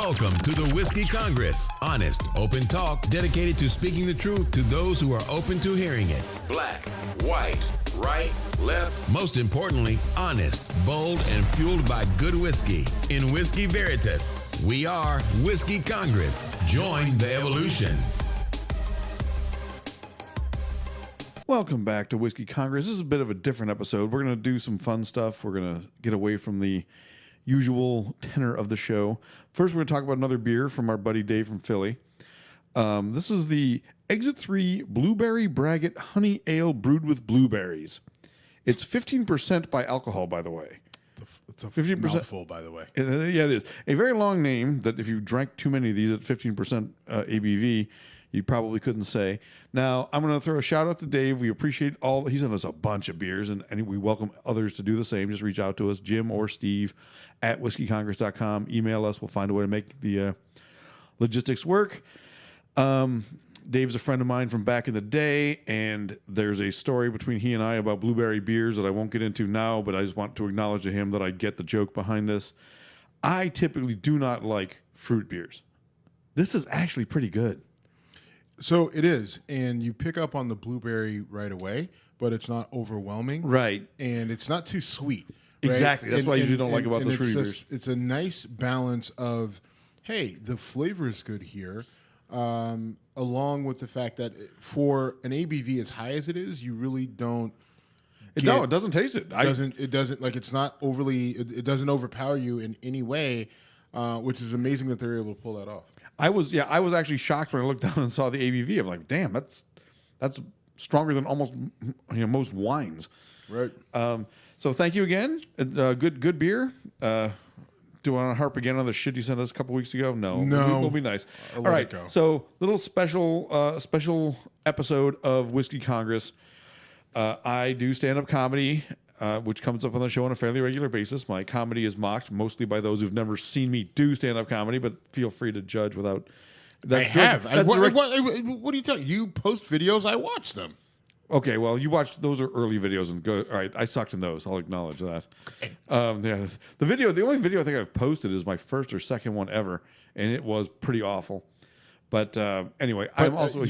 Welcome to the Whiskey Congress. Honest, open talk dedicated to speaking the truth to those who are open to hearing it. Black, white, right, left. Most importantly, honest, bold, and fueled by good whiskey. In Whiskey Veritas, we are Whiskey Congress. Join the evolution. Welcome back to Whiskey Congress. This is a bit of a different episode. We're going to do some fun stuff. We're going to get away from the usual tenor of the show. First, we're going to talk about another beer from our buddy Dave from Philly. This is the Exit 3 Blueberry Braggot Honey Ale brewed with blueberries. It's 15% by alcohol, by the way. It's a 15% mouthful, by the way. Yeah, it is. A very long name that if you drank too many of these at 15% ABV, you probably couldn't say. Now, I'm going to throw a shout out to Dave. We appreciate all. He sent us a bunch of beers, and we welcome others to do the same. Just reach out to us, Jim or Steve, at whiskeycongress.com. Email us. We'll find a way to make the logistics work. Dave's a friend of mine from back in the day, and there's a story between he and I about blueberry beers that I won't get into now, but I just want to acknowledge to him that I get the joke behind this. I typically do not like fruit beers. This is actually pretty good. So it is, and you pick up on the blueberry right away, but it's not overwhelming. Right. And it's not too sweet. Right? Exactly. That's what I usually don't like about the fruity beers. It's a nice balance of, hey, the flavor is good here, along with the fact that for an ABV as high as it is, you really don't. No, it doesn't taste it. It doesn't like it's not overly. It doesn't overpower you in any way, which is amazing that they're able to pull that off. I was actually shocked when I looked down and saw the ABV. I'm like, damn, that's stronger than almost most wines. Right. So thank you again. Good beer. Do you want to harp again on the shit you sent us a couple weeks ago? No. We'll be nice. I'll All let right. it go. So little special episode of Whiskey Congress. I do stand-up comedy, which comes up on the show on a fairly regular basis. My comedy is mocked mostly by those who've never seen me do stand-up comedy, but feel free to judge without. I have. What are you talking? You post videos, I watch them. Okay, well, you watched those are early videos and go. All right, I sucked in those. I'll acknowledge that. Okay. Yeah, the only video I think I've posted is my first or second one ever, and it was pretty awful. But anyway, I'm also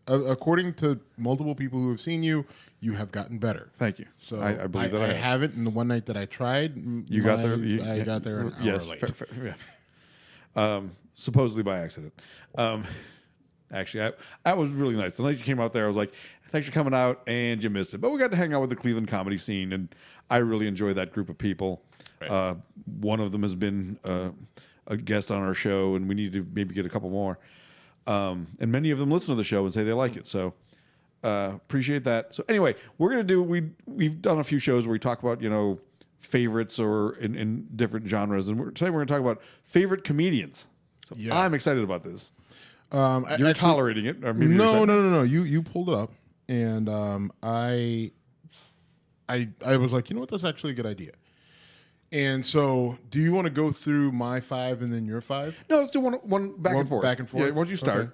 according to multiple people who have seen you, you have gotten better. Thank you. So I believe that I haven't. And the one night that I tried, you got there. I got there an hour late. Yeah. Supposedly by accident. Actually, I was really nice. The night you came out there, I was like, thanks for coming out, and you missed it. But we got to hang out with the Cleveland comedy scene, and I really enjoy that group of people. Right. One of them has been a guest on our show, and we need to maybe get a couple more. And many of them listen to the show and say they like it. So appreciate that. So anyway, we're going to do, we've done a few shows where we talk about, favorites or in different genres. And today we're going to talk about favorite comedians. So yeah. I'm excited about this. You're tolerating it. Or maybe No. You pulled it up, and I was like, you know what? That's actually a good idea. And so, do you want to go through my 5 and then your 5? No, let's do one back and forth. Back and forth. Yeah, why don't you start? Okay.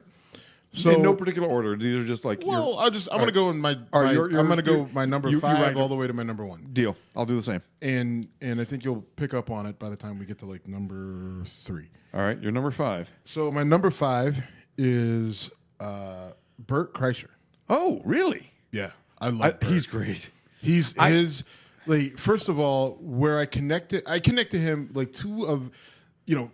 So in no particular order. These are just like. Well, I'm going to go in my. I'm going to go my number 5 all the way to my number 1. Deal. I'll do the same. And I think you'll pick up on it by the time we get to like number 3. All right, you're number 5. So my number 5 is Bert Kreischer. Oh, really? Yeah, I love. Bert. He's great. Like, first of all, where I connect to him, like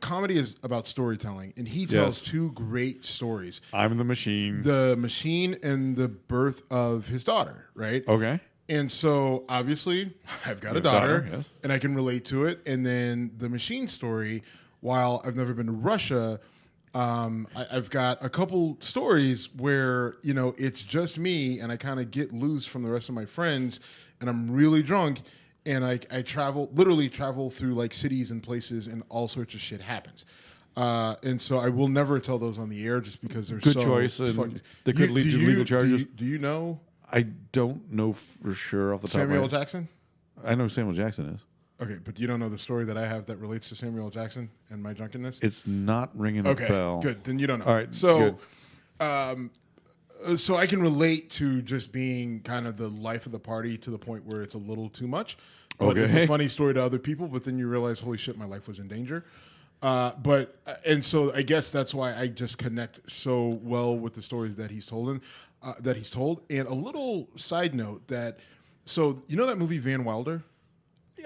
comedy is about storytelling, and he tells 2 great stories. I'm the Machine. The Machine and the birth of his daughter, right? Okay. And so, obviously, I've got a daughter, yes. and I can relate to it. And then the Machine story, while I've never been to Russia, I've got a couple stories where, it's just me, and I kind of get loose from the rest of my friends, and I'm really drunk, and I literally travel through like cities and places, and all sorts of shit happens. And so I will never tell those on the air just because they're good so choice, and they could lead to legal charges. Do you know? I don't know for sure off the top of my Samuel head. Jackson? I know who Samuel Jackson is. Okay, but you don't know the story that I have that relates to Samuel Jackson and my drunkenness? It's not ringing a bell. Okay, good. Then you don't know. All right, so, so I can relate to just being kind of the life of the party to the point where it's a little too much. But it's a funny story to other people, but then you realize, holy shit, my life was in danger. And so I guess that's why I just connect so well with the stories that he's told. And a little side note so you know that movie Van Wilder?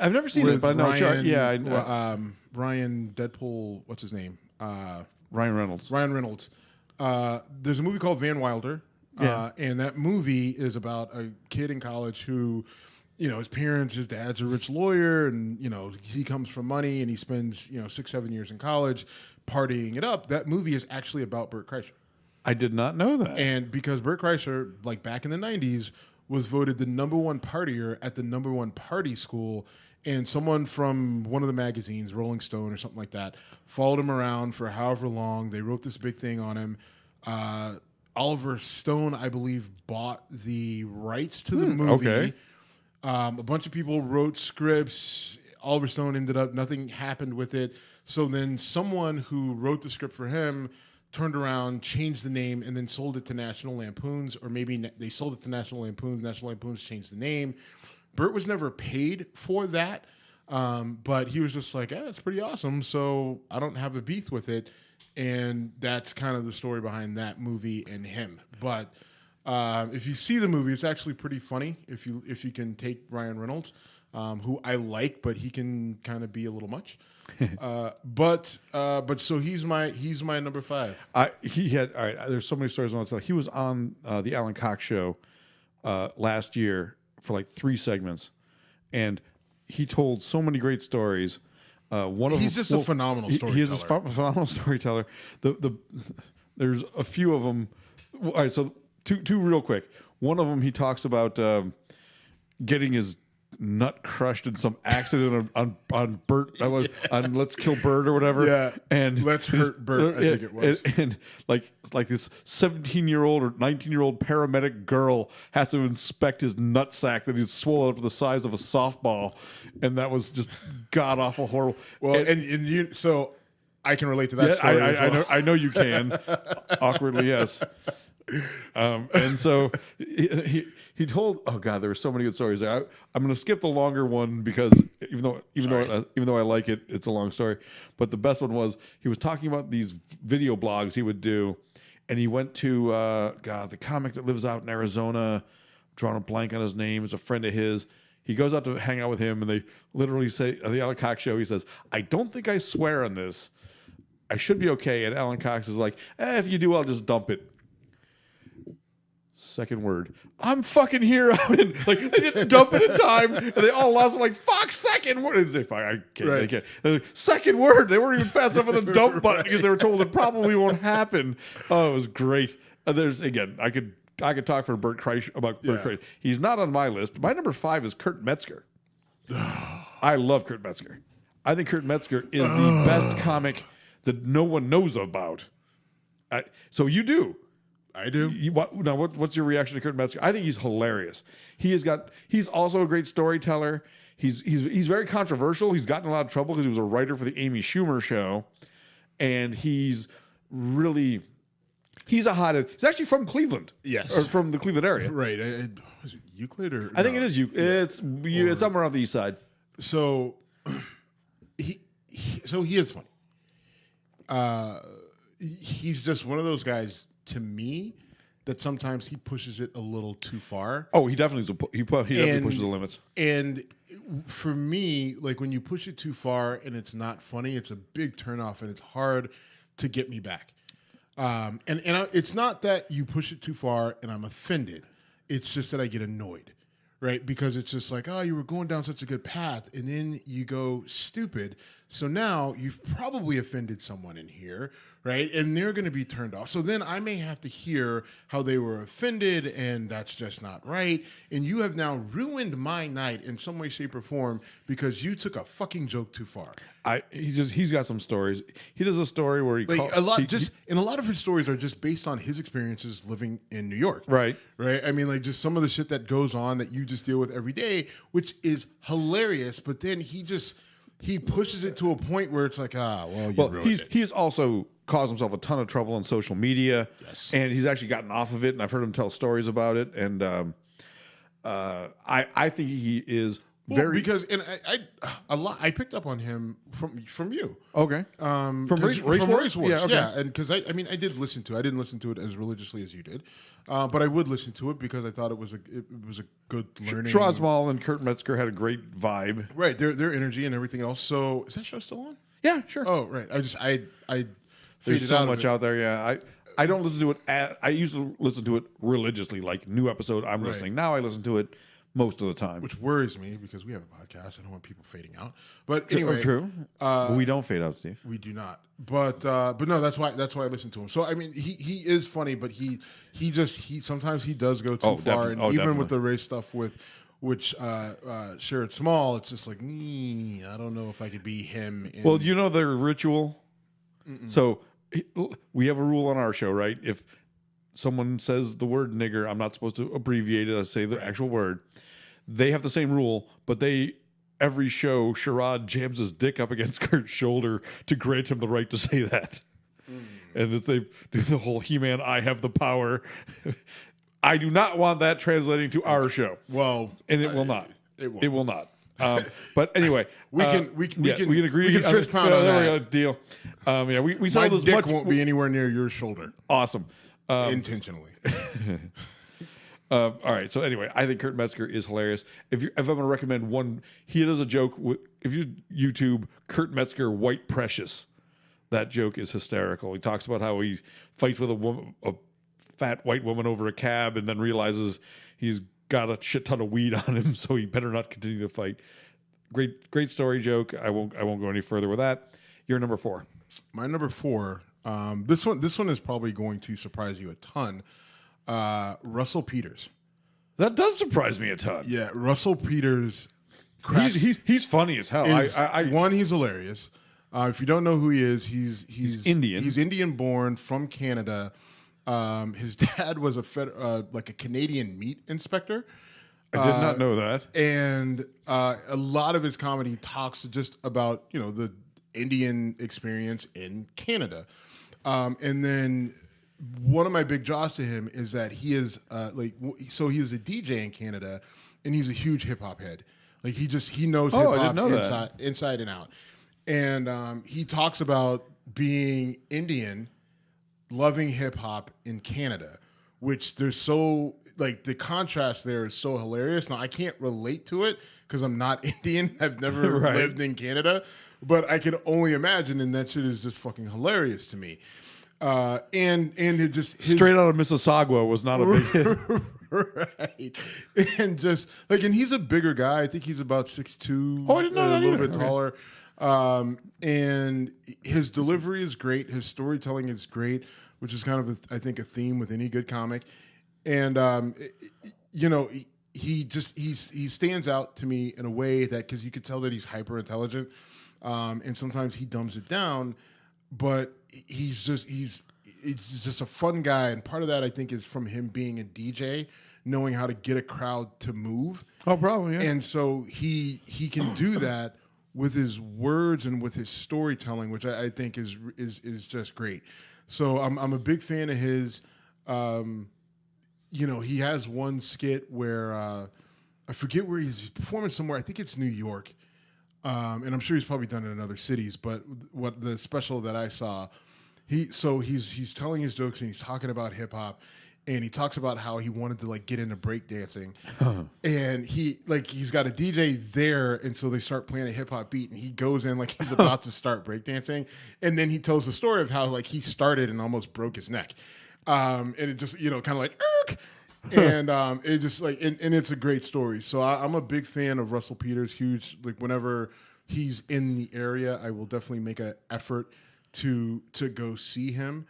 I've never seen it, but I know. Ryan Deadpool. What's his name? Ryan Reynolds. Ryan Reynolds. There's a movie called Van Wilder, and that movie is about a kid in college who, his dad's a rich lawyer, and he comes from money, and he spends 6-7 years in college partying it up. That movie is actually about Bert Kreischer. I did not know that. And because Bert Kreischer, like back in the 90s, was voted the number one partier at the number one party school. And someone from one of the magazines, Rolling Stone or something like that, followed him around for however long. They wrote this big thing on him. Oliver Stone, I believe, bought the rights to the movie. Okay. A bunch of people wrote scripts. Oliver Stone nothing happened with it. So then someone who wrote the script for him turned around, changed the name, and then sold it to National Lampoons, or maybe they sold it to National Lampoons. National Lampoons changed the name. Bert was never paid for that, but he was just like, it's pretty awesome, so I don't have a beef with it. And that's kind of the story behind that movie and him. But if you see the movie, it's actually pretty funny if you can take Ryan Reynolds, who I like, but he can kind of be a little much. But so he's my number 5. There's so many stories I want to tell. He was on the Alan Cox show last year for like 3 segments, and he told so many great stories. He's just a phenomenal storyteller. He is a phenomenal storyteller. There's a few of them. All right, so two real quick. One of them, he talks about getting his nut crushed in some accident on Bert. On Let's Kill Bert or whatever. Yeah, and Let's Hurt Bert. I think it was. And like this 17-year-old or 19-year-old paramedic girl has to inspect his nutsack that he's swollen up to the size of a softball, and that was just god awful horrible. Well, and you so I can relate to that story. I know you can. Awkwardly, yes. And so he told, oh God, there were so many good stories. I'm going to skip the longer one because even though I like it, it's a long story. But the best one was he was talking about these video blogs he would do, and he went to the comic that lives out in Arizona. I'm drawing a blank on his name. It's a friend of his. He goes out to hang out with him, and they literally say on the Alan Cox show, he says, "I don't think I swear on this. I should be okay." And Alan Cox is like, if you do, I'll just dump it. Second word, I'm fucking here. And like they didn't dump it in time, and they all lost. Like fuck, second word. And they say, "Fuck, I can't." Right. They can't. And second word, they weren't even fast enough on the dump button because they were told it probably won't happen. Oh, it was great. There's again, I could talk for Bert Kreischer about Bert Kreischer. He's not on my list. My number 5 is Kurt Metzger. I love Kurt Metzger. I think Kurt Metzger is the best comic that no one knows about. So you do. I do. What's your reaction to Kurt Metzger? I think he's hilarious. He's also a great storyteller. He's very controversial. He's gotten in a lot of trouble because he was a writer for the Amy Schumer show, and he's a hothead. He's actually from Cleveland. Yes, or from the Cleveland area. Right. Was it Euclid or? I think it is Euclid. It's somewhere on the east side. So he is funny. He's just one of those guys. To me, that sometimes he pushes it a little too far. Oh, he definitely pushes the limits. And for me, like when you push it too far and it's not funny, it's a big turnoff, and it's hard to get me back. It's not that you push it too far and I'm offended. It's just that I get annoyed, right? Because it's just like, oh, you were going down such a good path, and then you go stupid. So now you've probably offended someone in here, right? And they're going to be turned off. So then I may have to hear how they were offended, and that's just not right. And you have now ruined my night in some way, shape, or form because you took a fucking joke too far. He's got some stories. He does a story where and a lot of his stories are just based on his experiences living in New York. Right. Right. I mean, like just some of the shit that goes on that you just deal with every day, which is hilarious. But then he pushes it to a point where it's like, he's also caused himself a ton of trouble on social media. Yes. And he's actually gotten off of it, and I've heard him tell stories about it. And I think he is Well, because I picked up on him from you. Okay. From Race Wars? Yeah, okay. yeah, and because I didn't listen to it as religiously as you did, but I would listen to it because I thought it was a good learning. Schwarzmal and Kurt Metzger had a great vibe. Right, their energy and everything else. So is that show still on? Yeah, sure. Oh, right. I There's faded so out much of it. out there. Yeah, I don't listen to it. I used to listen to it religiously, like new episode. I'm Right. listening now. I listen to it most of the time. Which worries me because we have a podcast. I don't want people fading out. But anyway, True. We don't fade out, Steve. we do not. But no, that's why I listen to him. So I mean, he is funny, but he sometimes he does go too far, and even with the race stuff with which Sherrod Small, it's just like I don't know if I could be him. Well, you know their ritual. So we have a rule on our show, right? If someone says the word nigger, I'm not supposed to abbreviate it. I say the actual word. They have the same rule, but every show, Sherrod jams his dick up against Kurt's shoulder to grant him the right to say that. And that they do the whole He-Man, I have the power. I do not want that translating to our show. Well, And it will not. It won't. It will not. But anyway, we can agree. We can fist pound on there we that. go, deal. Yeah, we saw My this dick much. won't be anywhere near your shoulder Awesome. intentionally. All right. So anyway, I think Kurt Metzger is hilarious. If I'm going to recommend one, he does a joke. If you YouTube Kurt Metzger White Precious, that joke is hysterical. He talks about how he fights with a fat white woman over a cab, and then realizes he's got a shit ton of weed on him, so he better not continue to fight. Great story joke. I won't go any further with that. You're number 4. My number 4. This one is probably going to surprise you a ton. Russell Peters. That does surprise me a ton. Yeah, Russell Peters. He's funny as hell. He's hilarious. If you don't know who he is, he's Indian. He's Indian born from Canada. His dad was a Canadian meat inspector. I did not know that. And a lot of his comedy talks just about the Indian experience in Canada. And then one of my big draws to him is that he is he is a DJ in Canada, and he's a huge hip hop head. Like he knows hip hop inside and out. And he talks about being Indian, loving hip hop in Canada, which there's the contrast there is so hilarious. Now I can't relate to it because I'm not Indian. I've never Right. lived in Canada, but I can only imagine, and that shit is just fucking hilarious to me. And it just Straight out of Mississauga was not a big hit. right, and just and he's a bigger guy. I think he's about 6'2". Oh, I didn't know that a little either. bit Okay. taller. And his delivery is great. His storytelling is great, which is kind of I think a theme with any good comic. And he stands out to me in a way that because you could tell that he's hyper intelligent, and sometimes he dumbs it down, but it's just a fun guy, and part of that I think is from him being a DJ, knowing how to get a crowd to move. Oh, probably. Yeah. And so he can do that with his words and with his storytelling, which I think is just great. So I'm a big fan of his. He has one skit where I forget where he's performing somewhere. I think it's New York, and I'm sure he's probably done it in other cities. But what the special that I saw, he's telling his jokes and he's talking about hip hop. And he talks about how he wanted to get into breakdancing, and he's got a DJ there, and so they start playing a hip hop beat, and he goes in like he's about to start breakdancing, and then he tells the story of how he started and almost broke his neck, and it just kind of Erk! And it just and it's a great story. So I'm a big fan of Russell Peters. Huge whenever he's in the area, I will definitely make an effort to go see him.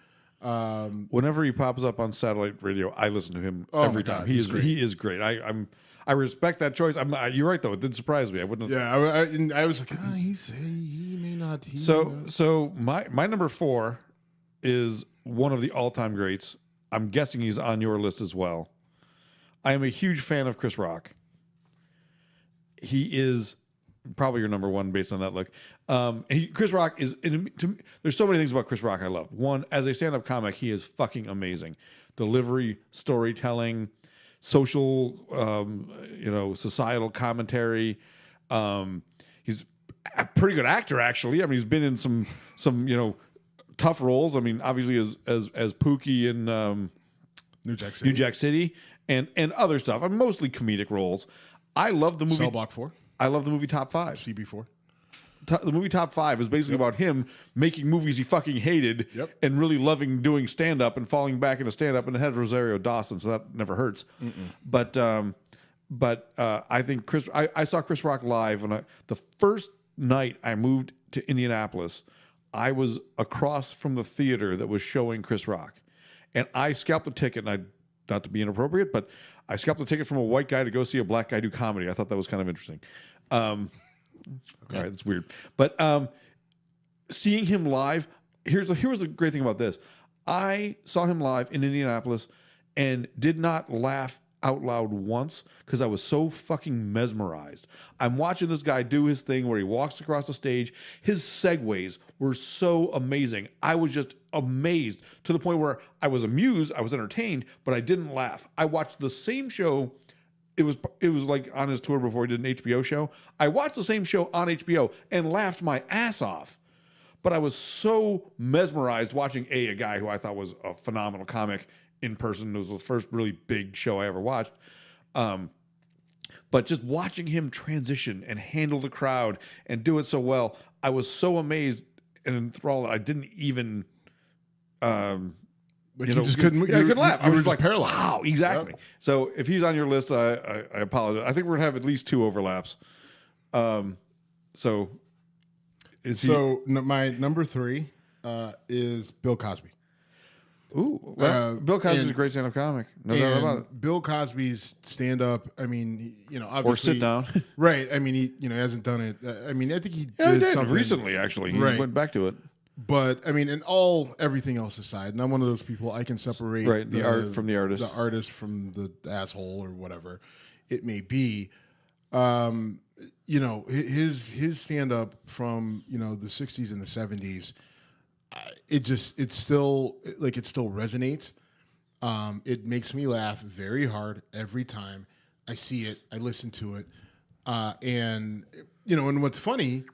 Whenever he pops up on satellite radio, I listen to him every my God, time. he's great. He is great. I respect that choice. You're right though. It didn't surprise me. I wouldn't. Yeah, I was like, he may not. So my number 4 is one of the all-time greats. I'm guessing he's on your list as well. I am a huge fan of Chris Rock. He is probably your number 1 based on that look. Chris Rock is, there's so many things about Chris Rock I love. One, as a stand-up comic, he is fucking amazing. Delivery, storytelling, social, societal commentary. He's a pretty good actor, actually. I mean, he's been in some tough roles. I mean, obviously as Pookie in New Jack City and other stuff. I'm mostly comedic roles. I love the movie Cell Block 4. I love the movie Top 5. CB4. The movie Top 5 is basically about him making movies he fucking hated and really loving doing stand-up and falling back into stand-up, and it had Rosario Dawson, so that never hurts. But I think I saw Chris Rock live, and the first night I moved to Indianapolis, I was across from the theater that was showing Chris Rock. And I scalped the ticket, and not to be inappropriate, but I scalped the ticket from a white guy to go see a black guy do comedy. I thought that was kind of interesting. All right, that's weird. But seeing him live, here's the great thing about this. I saw him live in Indianapolis and did not laugh out loud once because I was so fucking mesmerized. I'm watching this guy do his thing where he walks across the stage. His segues were so amazing. I was just amazed to the point where I was amused, I was entertained, but I didn't laugh. I watched the same show. It was like on his tour before he did an HBO show. I watched the same show on HBO and laughed my ass off. But I was so mesmerized watching a guy who I thought was a phenomenal comic in person. It was the first really big show I ever watched. But just watching him transition and handle the crowd and do it so well, I was so amazed and enthralled that I didn't even Like you just couldn't. I couldn't laugh. I was just like, paralyzed. wow, exactly. Yep. So if he's on your list, I apologize. I think we're gonna have at least 2 overlaps. So is he? So my number 3 is Bill Cosby. Ooh, well, Bill Cosby's a great stand-up comic. No doubt about it. Bill Cosby's stand-up. I mean, obviously, or sit down. Right. I mean, he hasn't done it. I mean, I think he did something recently. Actually, he went back to it. But I mean, and everything else aside, and I'm one of those people I can separate the art from the artist, the artist from the asshole or whatever it may be. His stand up from the 60s and the 70s, it still resonates. It makes me laugh very hard every time I see it, I listen to it, and what's funny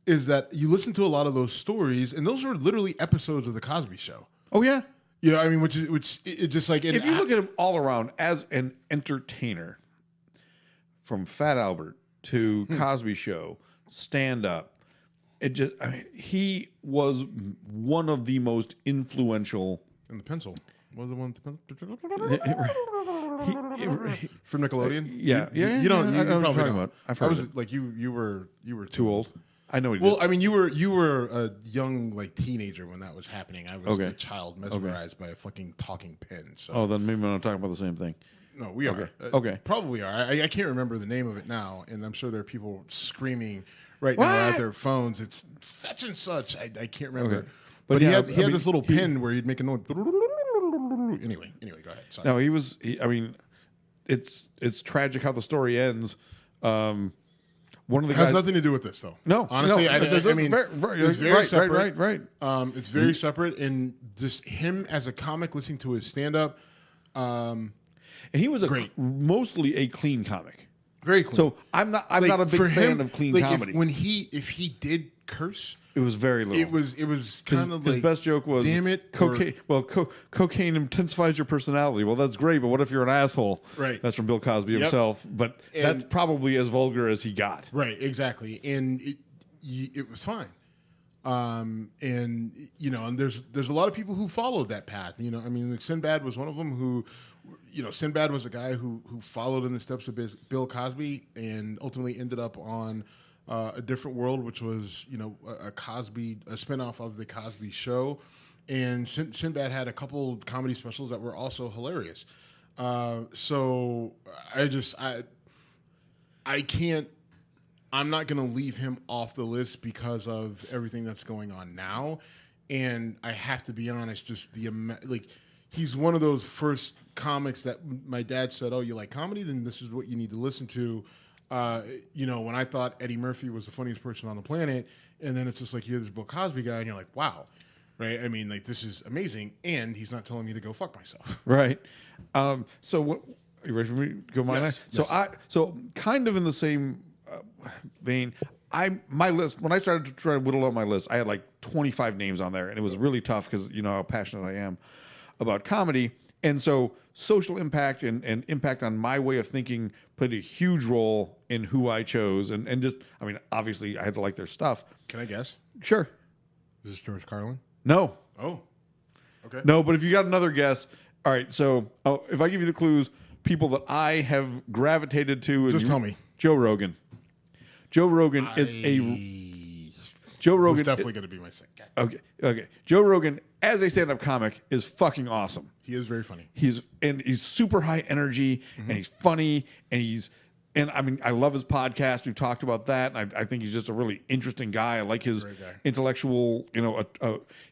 is that you listen to a lot of those stories, and those are literally episodes of the Cosby Show. Oh yeah, I mean, which it just like if you look at him all around as an entertainer, from Fat Albert to Cosby Show, stand up, he was one of the most influential. And the pencil was the one from Nickelodeon. Yeah, you don't. You probably talking about. I've heard. I was like you were too old. I know. Well, I mean, you were a young teenager when that was happening. I was a child mesmerized by a fucking talking pen. So. Oh, then maybe we're not talking about the same thing. No, we are. Okay. Probably are. I can't remember the name of it now, and I'm sure there are people screaming right now at their phones. It's such and such. I can't remember. Okay. But he had this little pen where he'd make a noise. Anyway, go ahead. Sorry. No, I mean, it's tragic how the story ends. One of the guys has nothing to do with this, though. No, honestly, I mean, it's very separate. Right. It's very separate, and just him as a comic, listening to his stand-up. And he was mostly a clean comic. Very clean. So I'm not a big fan of clean comedy. If he did curse, it was very little. It was kind of like his best joke was, damn it, cocaine. Cocaine intensifies your personality. Well, that's great, but what if you're an asshole? Right. That's from Bill Cosby himself. But that's probably as vulgar as he got. Right. Exactly. And it was fine. And there's a lot of people who followed that path. I mean, like Sinbad was one of them who. Sinbad was a guy who followed in the steps of Bill Cosby and ultimately ended up on a different world, which was a spinoff of the Cosby Show. And Sinbad had a couple comedy specials that were also hilarious. So I can't. I'm not going to leave him off the list because of everything that's going on now. And I have to be honest, just he's one of those first comics that my dad said, "Oh, you like comedy? Then this is what you need to listen to." When I thought Eddie Murphy was the funniest person on the planet, and then it's just like you're this Bill Cosby guy, and you're like, "Wow." Right? I mean, like, this is amazing, and he's not telling me to go fuck myself. Right. So what? Are you ready for me to go mine? Yes. So kind of in the same vein, my list, when I started to try to whittle out my list, I had like 25 names on there, and it was really tough because you know how passionate I am about comedy. And so social impact and impact on my way of thinking played a huge role in who I chose. And just, I mean, obviously I had to like their stuff. Can I guess? Sure. Is this George Carlin? No. Oh, okay. No, but if you got another guess, all right. So if I give you the clues, people that I have gravitated to. Just tell me. Joe Rogan. Joe Rogan is Joe Rogan He's definitely going to be my second. Okay. Joe Rogan as a stand-up comic is fucking awesome. He is very funny. He's super high energy and he's funny and I mean I love his podcast. We've talked about that. And I think he's just a really interesting guy. I like his intellectual,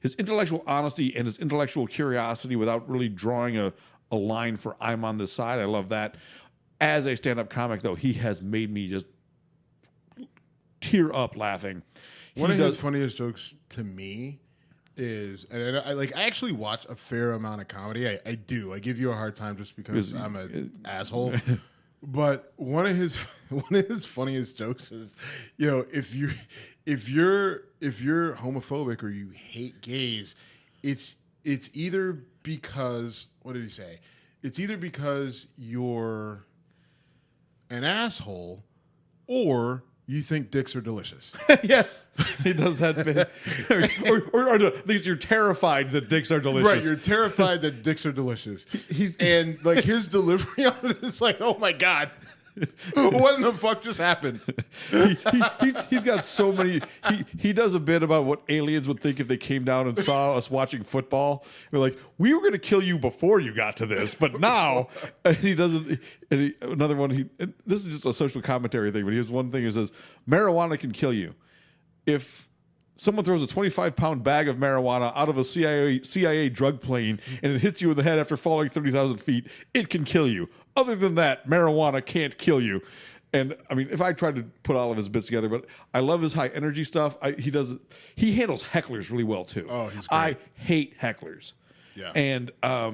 his intellectual honesty and his intellectual curiosity without really drawing a line for I'm on this side. I love that. As a stand-up comic, though, he has made me just tear up laughing. One of his funniest jokes to me is, and I actually watch a fair amount of comedy. I do. I give you a hard time just because I'm an asshole. But one of his funniest jokes is, if you're homophobic or you hate gays, it's either because, what did he say? It's either because you're an asshole or you think dicks are delicious. Yes, he does that bit. or at least you're terrified that dicks are delicious. Right, you're terrified that dicks are delicious. And like his delivery on it is like, oh my God. What in the fuck just happened? He's got so many. He does a bit about what aliens would think if they came down and saw us watching football. We're like, we were going to kill you before you got to this, but now he doesn't. Another one. This is just a social commentary thing, but here's one thing. He says, marijuana can kill you if someone throws a 25-pound bag of marijuana out of a CIA drug plane and it hits you in the head after falling 30,000 feet. It can kill you. Other than that, marijuana can't kill you. And I mean, if I tried to put all of his bits together, but I love his high energy stuff. He handles hecklers really well too. Oh, he's great. I hate hecklers. Yeah. And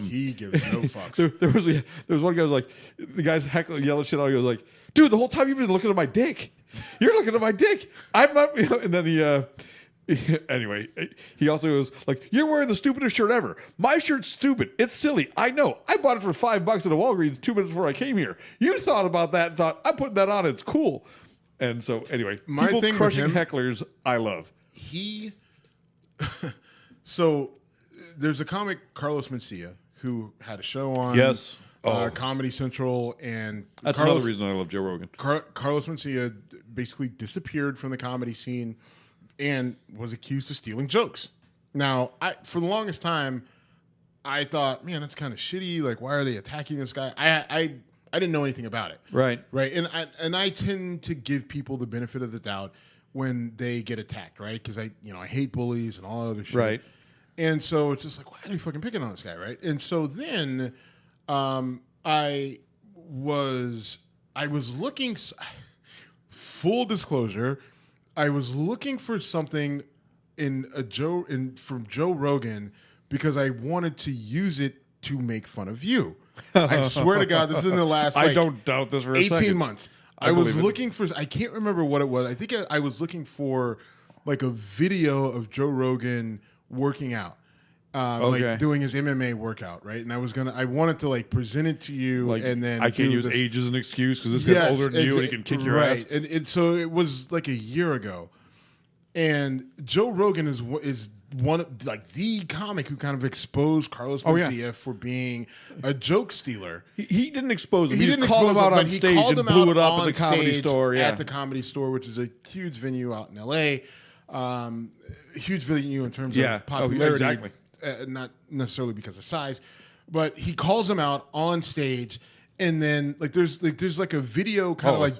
he gives no fucks. there was one guy who was like, the guy's heckling, yelling shit out. He was like, dude, the whole time you've been looking at my dick. You're looking at my dick. I'm not, and then anyway, he also goes like, you're wearing the stupidest shirt ever. My shirt's stupid. It's silly. I know. I bought it for $5 at a Walgreens 2 minutes before I came here. You thought about that and thought, I'm putting that on. It's cool. And so anyway, my people thing crushing with him, hecklers, I love. So there's a comic, Carlos Mencia, who had a show on Comedy Central, and that's another reason I love Joe Rogan. Carlos Mencia basically disappeared from the comedy scene and was accused of stealing jokes. Now, for the longest time, I thought, man, that's kind of shitty. Like, why are they attacking this guy? I didn't know anything about it. Right. And I tend to give people the benefit of the doubt when they get attacked, right? Because I hate bullies and all that other shit. Right. And so it's just like, why are they fucking picking on this guy, right? And so then I was looking, full disclosure, I was looking for something from Joe Rogan because I wanted to use it to make fun of you. I swear to God, this is in the last I don't doubt this for a 18 second. months. I was looking for, I can't remember what it was. I think I was looking for like a video of Joe Rogan working out. Like doing his MMA workout, right? And I wanted to like present it to you, like, and then I can't use age as an excuse because this guy's older than you and he can kick your ass. And so it was like a year ago, and Joe Rogan is one of like the comic who kind of exposed Carlos Mencia for being a joke stealer. He didn't expose him. He didn't call him out on he stage called and him blew out it up on at the Comedy stage Store. Yeah. At the Comedy Store, which is a huge venue out in L.A. Huge venue in terms of popularity. Exactly. Not necessarily because of size, but he calls him out on stage, and then there's a video kind of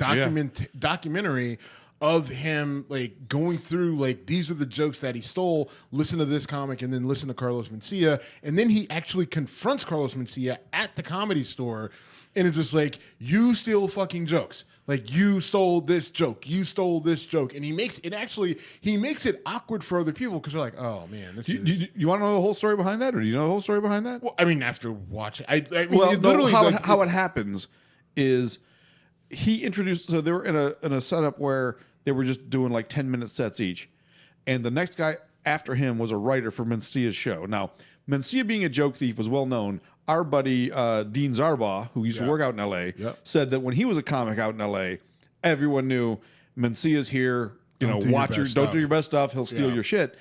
documentary of him like going through like these are the jokes that he stole. Listen to this comic, and then listen to Carlos Mencia, and then he actually confronts Carlos Mencia at the Comedy Store, and it's just like, you steal fucking jokes. Like, you stole this joke. You stole this joke. And he makes it awkward for other people because they're like, oh, man. You want to know the whole story behind that? Or do you know the whole story behind that? Well, I mean, after watching. I mean, well, literally, how it happens is he introduced. So they were in a setup where they were just doing like 10-minute sets each, and the next guy after him was a writer for Mencia's show. Now, Mencia being a joke thief was well known. Our buddy Dean Zarbaugh, who used to work out in L.A., said that when he was a comic out in L.A., everyone knew Mencia's here. You know, don't do your best stuff. He'll steal your shit.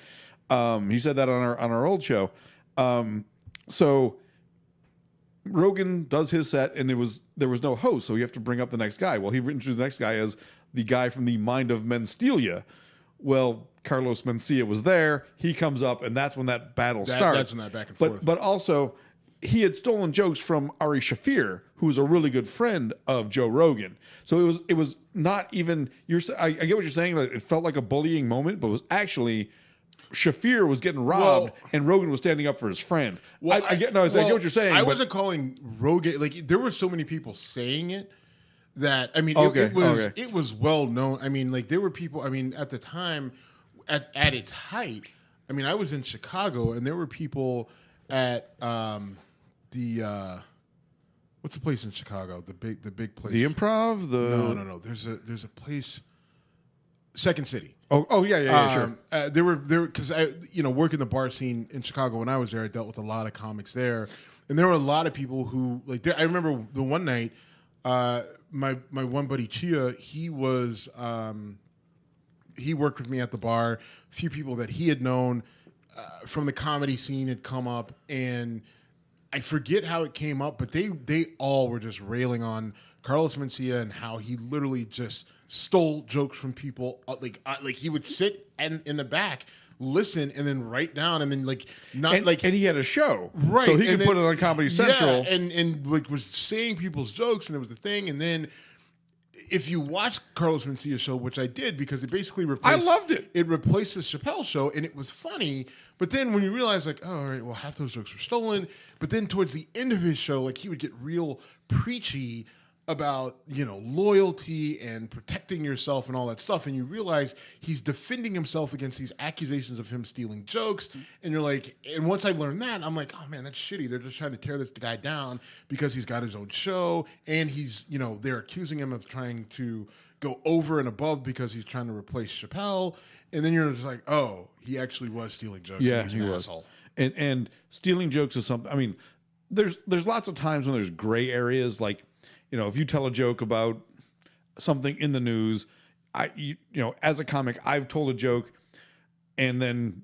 He said that on our old show. So Rogan does his set, and there was no host, so you have to bring up the next guy. Well, he introduced the next guy as the guy from the Mind of Menstelia. Well, Carlos Mencia was there. He comes up, and that's when that battle starts. That's when that back and forth. But also, he had stolen jokes from Ari Shaffir, who was a really good friend of Joe Rogan. So it was not even. I get what you're saying. That it felt like a bullying moment, but it was actually. Shaffir was getting robbed, and Rogan was standing up for his friend. Well, I get what you're saying. I wasn't calling Rogan, like, there were so many people saying it that, I mean, it was well known. I mean, like, there were people, I mean, at the time, at its height, I mean, I was in Chicago, and there were people at the what's the place in Chicago? The big place. The Improv. No. There's a place. Second City. Oh yeah, sure. There were because I working the bar scene in Chicago when I was there, I dealt with a lot of comics there, and there were a lot of people who like. I remember the one night, my one buddy Chia, he was he worked with me at the bar. A few people that he had known from the comedy scene had come up, and I forget how it came up, but they all were just railing on Carlos Mencia and how he literally just stole jokes from people. Like he would sit in the back, listen, and then write down, and then and he had a show, right? So he could put it on Comedy Central, and like was saying people's jokes, and it was the thing. And then if you watch Carlos Mencia's show, which I did because it basically replaced, I loved it. It replaced the Chappelle Show, and it was funny. But then when you realize, like, oh, all right, well, half those jokes were stolen. But then towards the end of his show, like, he would get real preachy about, loyalty and protecting yourself and all that stuff. And you realize he's defending himself against these accusations of him stealing jokes. And you're like, and once I learned that, I'm like, oh man, that's shitty. They're just trying to tear this guy down because he's got his own show. And he's, they're accusing him of trying to go over and above because he's trying to replace Chappelle. And then you're just like, oh, he actually was stealing jokes. Yeah, and he's he an was. asshole. And stealing jokes is something, I mean, there's lots of times when there's gray areas, like, if you tell a joke about something in the news, as a comic, I've told a joke and then,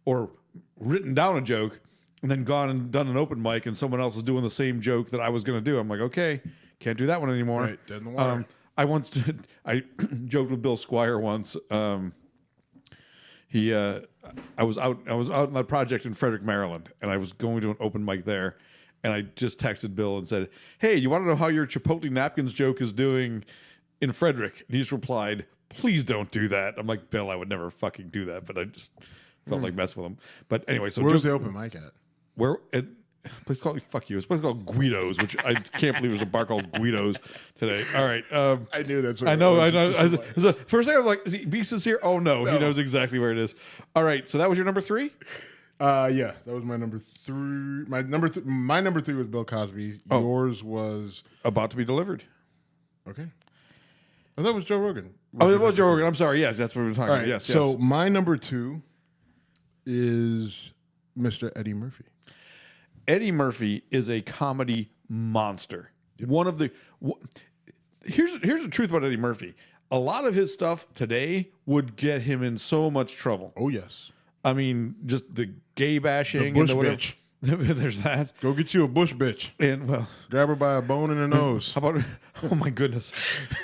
or written down a joke and then gone and done an open mic and someone else is doing the same joke that I was going to do. I'm like, okay, can't do that one anymore. Right, dead in the water. I joked with Bill Squire once. I was out on that project in Frederick, Maryland, and I was going to an open mic there. And I just texted Bill and said, hey, you want to know how your Chipotle napkins joke is doing in Frederick? And he just replied, please don't do that. I'm like, Bill, I would never fucking do that. But I just felt like messing with him. But anyway, so where's the open mic at? Where? At a place called, fuck you. It's a place called Guido's, which I can't believe there's a bar called Guido's today. All right. I knew that's what I know. So first thing I was like, is he be sincere? Oh, no. He knows exactly where it is. All right. So that was your number 3? Yeah, that was my number 3. My number 3 was Bill Cosby. Yours was About to Be Delivered. Okay. Oh, that was Joe Rogan. It was Joe Rogan. I'm sorry. Yes, that's what we were talking about. Yes. So my number 2 is Mr. Eddie Murphy. Eddie Murphy is a comedy monster. One of the here's the truth about Eddie Murphy. A lot of his stuff today would get him in so much trouble. Oh yes. I mean, just the gay bashing. The bush and bitch. There's that. Go get you a bush bitch. And grab her by a bone in the nose. How about? Oh my goodness,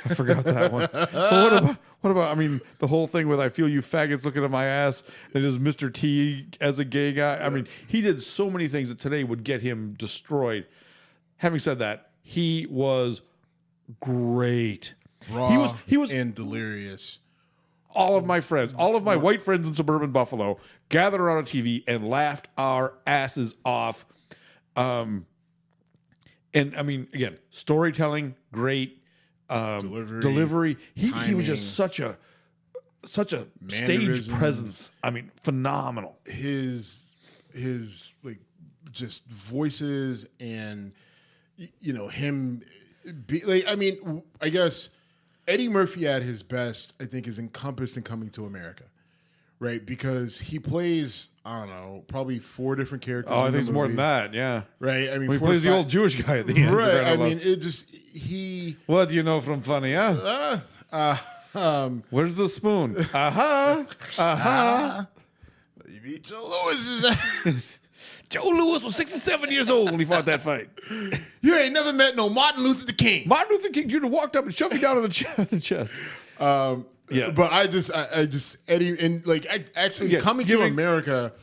I forgot that one. But what about? I mean, the whole thing with "I feel you faggots looking at my ass" and is Mr. T as a gay guy. I mean, he did so many things that today would get him destroyed. Having said that, he was great. Raw he was and delirious. All of my friends, all of my white friends in suburban Buffalo gathered around a TV and laughed our asses off. And I mean, again, storytelling, great. Delivery. He was just such a stage presence. I mean, phenomenal. His like just voices and him. I guess Eddie Murphy at his best, I think, is encompassed in Coming to America, right? Because he plays, I don't know, probably 4 different characters. Oh, I think it's more than that. Yeah, right. I mean, when he plays the old Jewish guy at the end. Right. I mean, it just he. What do you know from Funny? Huh? Where's the spoon? You beat Joe Louis. Joe Louis was 67 years old when he fought that fight. You ain't never met no Martin Luther King. Martin Luther King Jr. walked up and shoved you down in the chest. Yeah, but I just Eddie and Coming to America,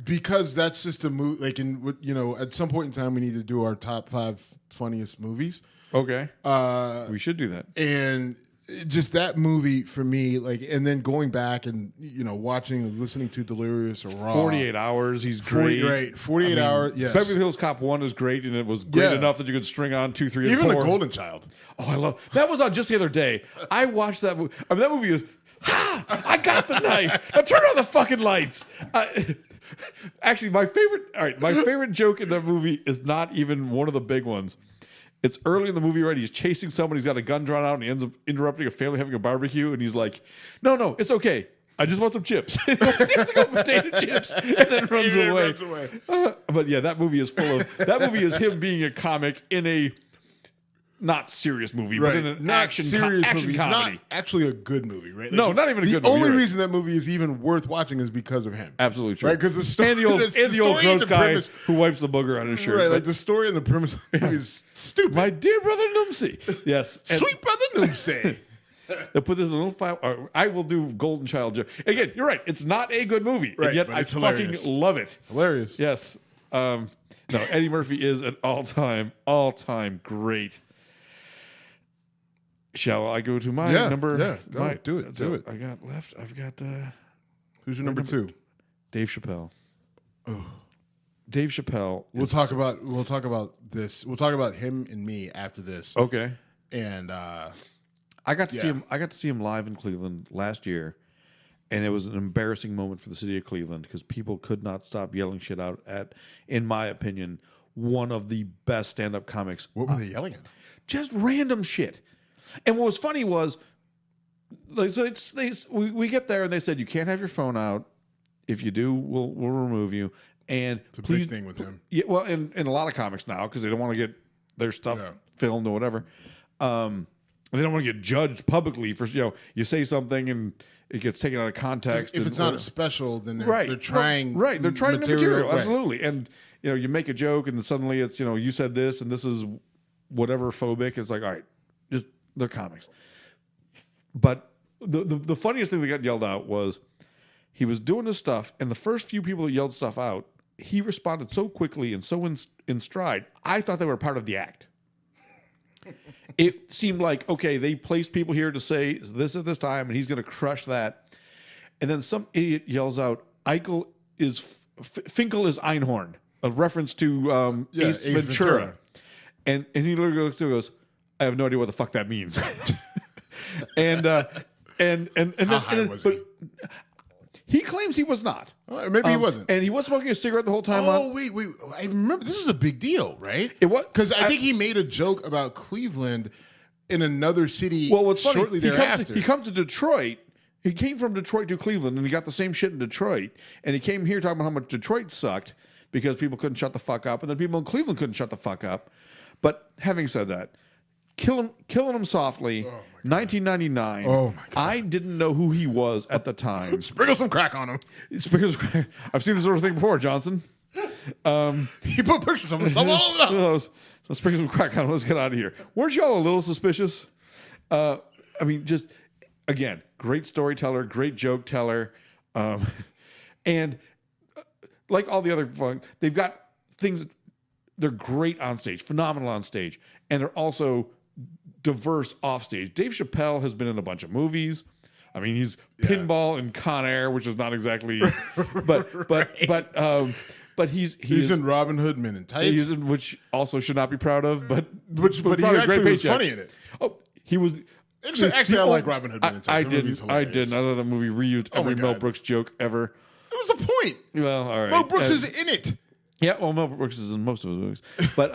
because that's just a movie. Like at some point in time, we need to do our top 5 funniest movies. Okay, we should do that. And just that movie for me, and then going back and listening to Delirious or Raw. 48 Hours, he's great. Right, 48 Hours. Yes, Beverly Hills Cop 1 is great, and it was great enough that you could string on 2, 3, and 4. Even The Golden Child. Oh, I love that. Was on just the other day. I watched that movie. I mean, that movie is. I got the knife. Now turn on the fucking lights. Actually, my favorite joke in that movie is not even one of the big ones. It's early in the movie, right? He's chasing someone. He's got a gun drawn out, and he ends up interrupting a family having a barbecue. And he's like, "No, it's okay. I just want some chips." He has to go potato chips, and then runs away. But yeah, that movie is full of. That movie is him being a comic in a not serious movie, but in an action movie, comedy. Not actually a good movie, right? No, not even a good movie. The only reason that movie is even worth watching is because of him. Absolutely true. Right? Because the story and the old gross guy who wipes the booger on his shirt. Right, like the story and the premise of the movie is stupid. My dear brother Numsy. Yes. Sweet brother Numsy. They'll put this in a little file. I will do Golden Child joke. Again, you're right. It's not a good movie. Right, and yet but I it's fucking hilarious. love it. Hilarious. Yes. No, Eddie Murphy is an all-time great. Shall I go to my number? Yeah, go. Do it. I got left. I've got. Who's your number 2? Dave Chappelle. Oh. Dave Chappelle. We'll talk about this. We'll talk about him and me after this. Okay. And I got to see him. I got to see him live in Cleveland last year, and it was an embarrassing moment for the city of Cleveland because people could not stop yelling shit out at, in my opinion, one of the best stand-up comics. What were they yelling at? Just random shit. And what was funny was, we get there and they said you can't have your phone out. If you do, we'll remove you. And it's a big thing with him. Yeah, well, and a lot of comics now because they don't want to get their stuff filmed or whatever. They don't want to get judged publicly for you say something and it gets taken out of context. If it's not a special, then they're trying. Right, they're trying material. Right. Absolutely. And you make a joke and then suddenly it's you said this and this is whatever phobic. It's like, all right, just they're comics. But the funniest thing that got yelled out was he was doing his stuff, and the first few people that yelled stuff out, he responded so quickly and so in stride. I thought they were part of the act. It seemed like, okay, they placed people here to say this at this time, and he's going to crush that. And then some idiot yells out, Finkel is Einhorn, a reference to Ace Ventura. And he literally goes, I have no idea what the fuck that means. and then he claims he was not. Maybe he wasn't. And he was smoking a cigarette the whole time. Wait. I remember this is a big deal, right? It was. Because I think he made a joke about Cleveland in another city what's funny, shortly thereafter. He comes to Detroit. He came from Detroit to Cleveland, and he got the same shit in Detroit. And he came here talking about how much Detroit sucked because people couldn't shut the fuck up, and then people in Cleveland couldn't shut the fuck up. But having said that, Killing Him Softly, 1999. Oh my God. I didn't know who he was at the time. Sprinkle some crack on him. I've seen this sort of thing before, Johnson. He put pictures of himself all over. Let's sprinkle some crack on him. Let's get out of here. Weren't y'all a little suspicious? Just again, great storyteller, great joke teller, and like all the other fun, they've got things. They're great on stage, phenomenal on stage, and they're also diverse off stage. Dave Chappelle has been in a bunch of movies. I mean, he's Pinball and Con Air, which is not exactly, but he's in Robin Hood Men in Tights, which also should not be proud of, but he actually was funny in it. Oh, he was. Actually, I like Robin Hood Men in Tights. I didn't. I thought the movie reused every Mel Brooks joke ever. It was a point. Well, all right. Mel Brooks is in it. Yeah, well, Mel Brooks is in most of his movies, but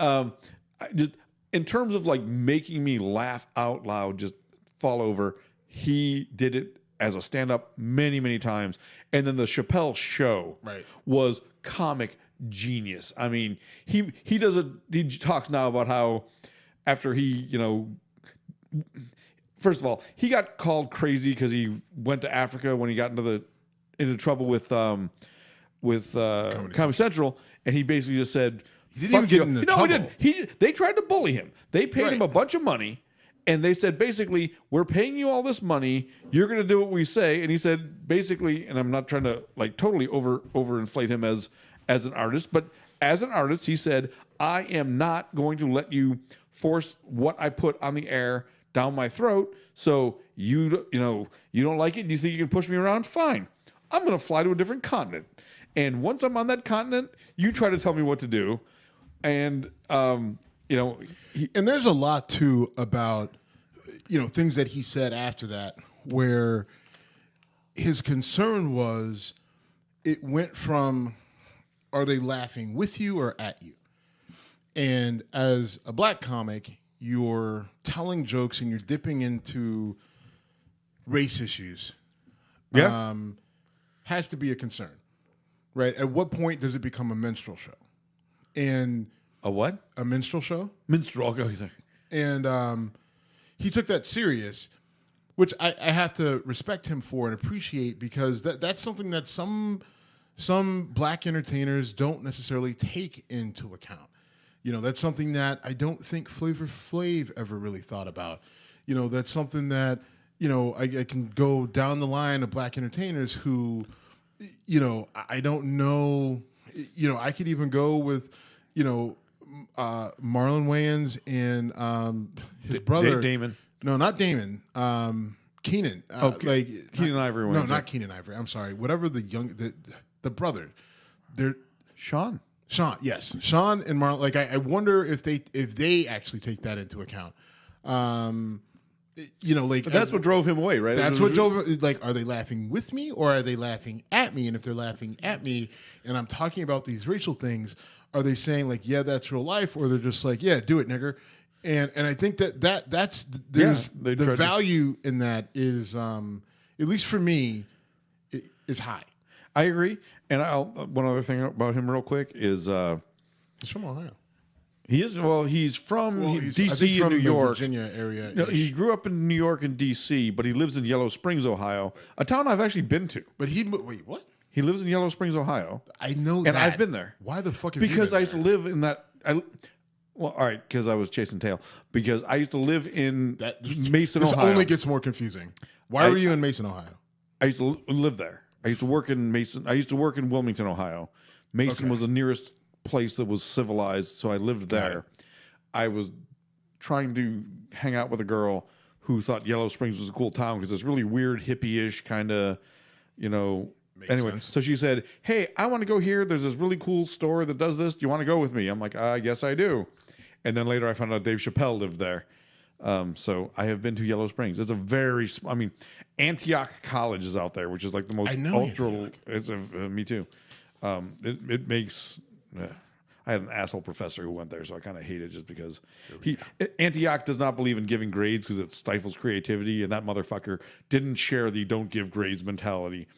in terms of like making me laugh out loud, just fall over, he did it as a stand-up many, many times. And then the Chappelle Show was comic genius. I mean, he talks now about how after he, first of all, he got called crazy because he went to Africa when he got into trouble with Comedy Central, and he basically just said, he didn't even get into trouble. No, he didn't. They tried to bully him. They paid him a bunch of money. And they said, basically, we're paying you all this money. You're going to do what we say. And he said, basically, and I'm not trying to like totally overinflate him as an artist, but as an artist, he said, I am not going to let you force what I put on the air down my throat. So you don't like it. You think you can push me around? Fine. I'm going to fly to a different continent. And once I'm on that continent, you try to tell me what to do. And, and there's a lot too about, things that he said after that, where his concern was it went from, are they laughing with you or at you? And as a black comic, you're telling jokes and you're dipping into race issues. Yeah. Has to be a concern, right? At what point does it become a minstrel show? And a what? A minstrel show? Minstrel. I'll go. And he took that serious, which I have to respect him for and appreciate, because that's something that some black entertainers don't necessarily take into account. That's something that I don't think Flavor Flav ever really thought about. That's something that, I can go down the line of black entertainers who, I don't know, I could even go with, Marlon Wayans and his brother. Damon. No, not Damon. Keenan. Keenan Ivory Wayans. No, not Keenan Ivory. I'm sorry. Whatever the brother. They're Sean, yes. Sean and Marlon. I wonder if they actually take that into account. But that's what drove him away, right? That's what drove. Are they laughing with me or are they laughing at me? And if they're laughing at me, and I'm talking about these racial things, are they saying yeah, that's real life, or they're just yeah, do it, nigger? And I think that's the value in that is, at least for me, is high. I agree. And one other thing about him real quick is he's from Ohio. He is. Well, he's from D.C. from and New York. Virginia area. No, he grew up in New York and D.C., but he lives in Yellow Springs, Ohio, a town I've actually been to. But wait, what? He lives in Yellow Springs, Ohio. I know that. And I've been there. Why the fuck have you been there? Because I used to live in that... all right, because I was chasing tail. Because I used to live in Mason, Ohio. This only gets more confusing. Why were you in Mason, Ohio? I used to live there. I used to work in Mason. I used to work in Wilmington, Ohio. Mason was the nearest place that was civilized, so I lived there. I was trying to hang out with a girl who thought Yellow Springs was a cool town because it's really weird, hippie-ish kind of, Anyway, sense. So she said, hey, I want to go here. There's this really cool store that does this. Do you want to go with me? I'm like, I guess I do. And then later I found out Dave Chappelle lived there. So I have been to Yellow Springs. It's a very, Antioch College is out there, which is like the most ultra. It's me too. It makes. I had an asshole professor who went there, so I kind of hate it just because Antioch does not believe in giving grades because it stifles creativity, and that motherfucker didn't share the don't give grades mentality.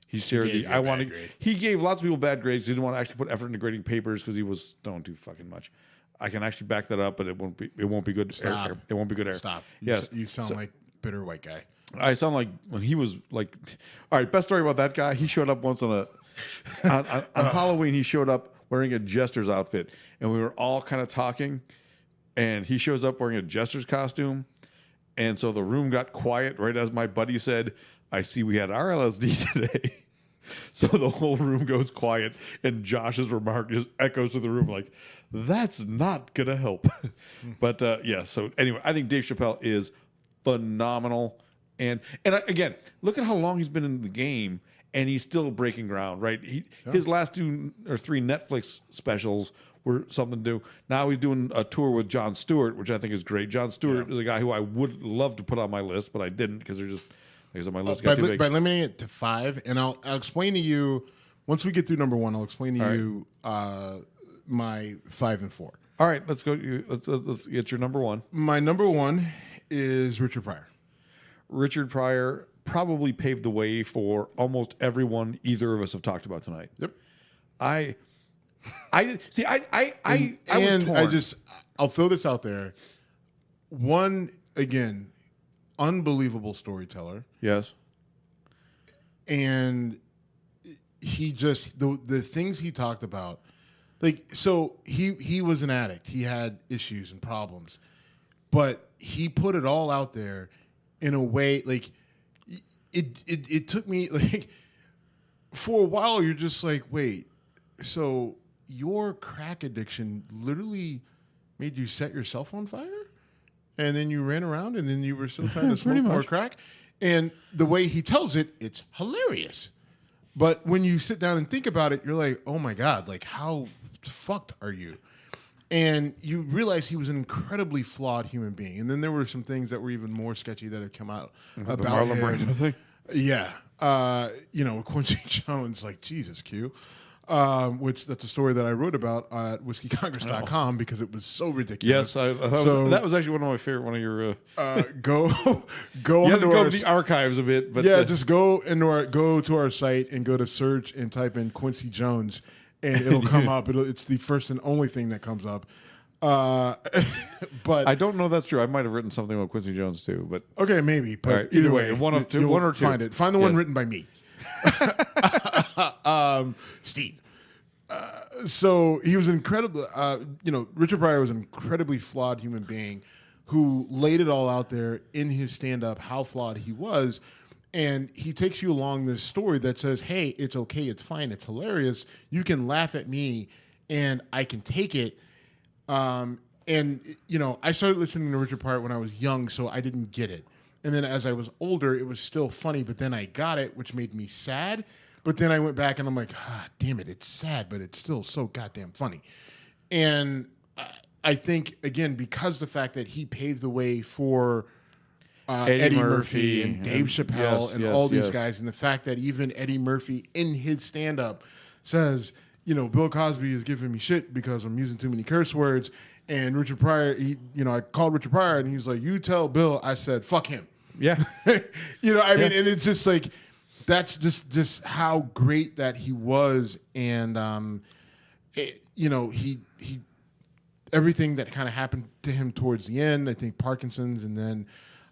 He shared he gave lots of people bad grades. He didn't want to actually put effort into grading papers because he was don't do fucking much. I can actually back that up, but it won't be good. Stop. It won't be good air. Stop. Yes. You sound like bitter white guy. I sound like when he was like, all right. Best story about that guy. He showed up once on Halloween. He showed up wearing a jester's outfit, and we were all kind of talking. And he shows up wearing a jester's costume, and so the room got quiet right as my buddy said, "I see we had our LSD today." So the whole room goes quiet, and Josh's remark just echoes through the room like, that's not going to help. But so anyway, I think Dave Chappelle is phenomenal. And again, look at how long he's been in the game, and he's still breaking ground, right? His last 2 or 3 Netflix specials were something to do. Now he's doing a tour with Jon Stewart, which I think is great. Jon Stewart is a guy who I would love to put on my list, but I didn't because they're just... my list got too big. By limiting it to 5, and I'll explain to you once we get through number 1. I'll explain to you my 5 and 4. All right, let's go. Let's get your number one. My number 1 is Richard Pryor. Richard Pryor probably paved the way for almost everyone either of us have talked about tonight. Yep. I see. I And was torn. I'll throw this out there. One, again, unbelievable storyteller. Yes. And he just, the things he talked about, like, so he was an addict. He had issues and problems, but he put it all out there in a way, like, it took me, like, for a while, you're just like, wait, so your crack addiction literally made you set yourself on fire? And then you ran around and then you were still trying to smoke more crack? And the way he tells it, it's hilarious. But when you sit down and think about it, you're like, oh my God, like, how fucked are you? And you realize he was an incredibly flawed human being. And then there were some things that were even more sketchy that had come out about the Marlon him. Brando thing. Yeah. Quincy Jones, like, Jesus, Q. Which that's a story that I wrote about at whiskeycongress.com because it was so ridiculous. Yes, that was actually one of my favorite. One of your go you had to onto go our to the archives a bit, but just go to our site and go to search and type in Quincy Jones, and it'll come up. It's the first and only thing that comes up. But I don't know if that's true. I might have written something about Quincy Jones too, but okay, maybe. But right, either way, one or two. Find it. Find the one Yes. written by me, Steve. So he was incredible. Richard Pryor was an incredibly flawed human being who laid it all out there in his stand-up how flawed he was. And he takes you along this story that says, hey, it's okay, it's fine, it's hilarious. You can laugh at me and I can take it. I started listening to Richard Pryor when I was young, so I didn't get it. And then as I was older, it was still funny, but then I got it, which made me sad. But then I went back and I'm like, damn it, it's sad, but it's still so goddamn funny. And I think, again, because the fact that he paved the way for Eddie Murphy and Dave Chappelle and all these guys, and the fact that even Eddie Murphy in his stand-up says, Bill Cosby is giving me shit because I'm using too many curse words. And Richard Pryor, I called Richard Pryor and he was like, you tell Bill I said, fuck him. Yeah. mean, and it's just like, that's just how great that he was. And, he everything that kind of happened to him towards the end, I think Parkinson's, and then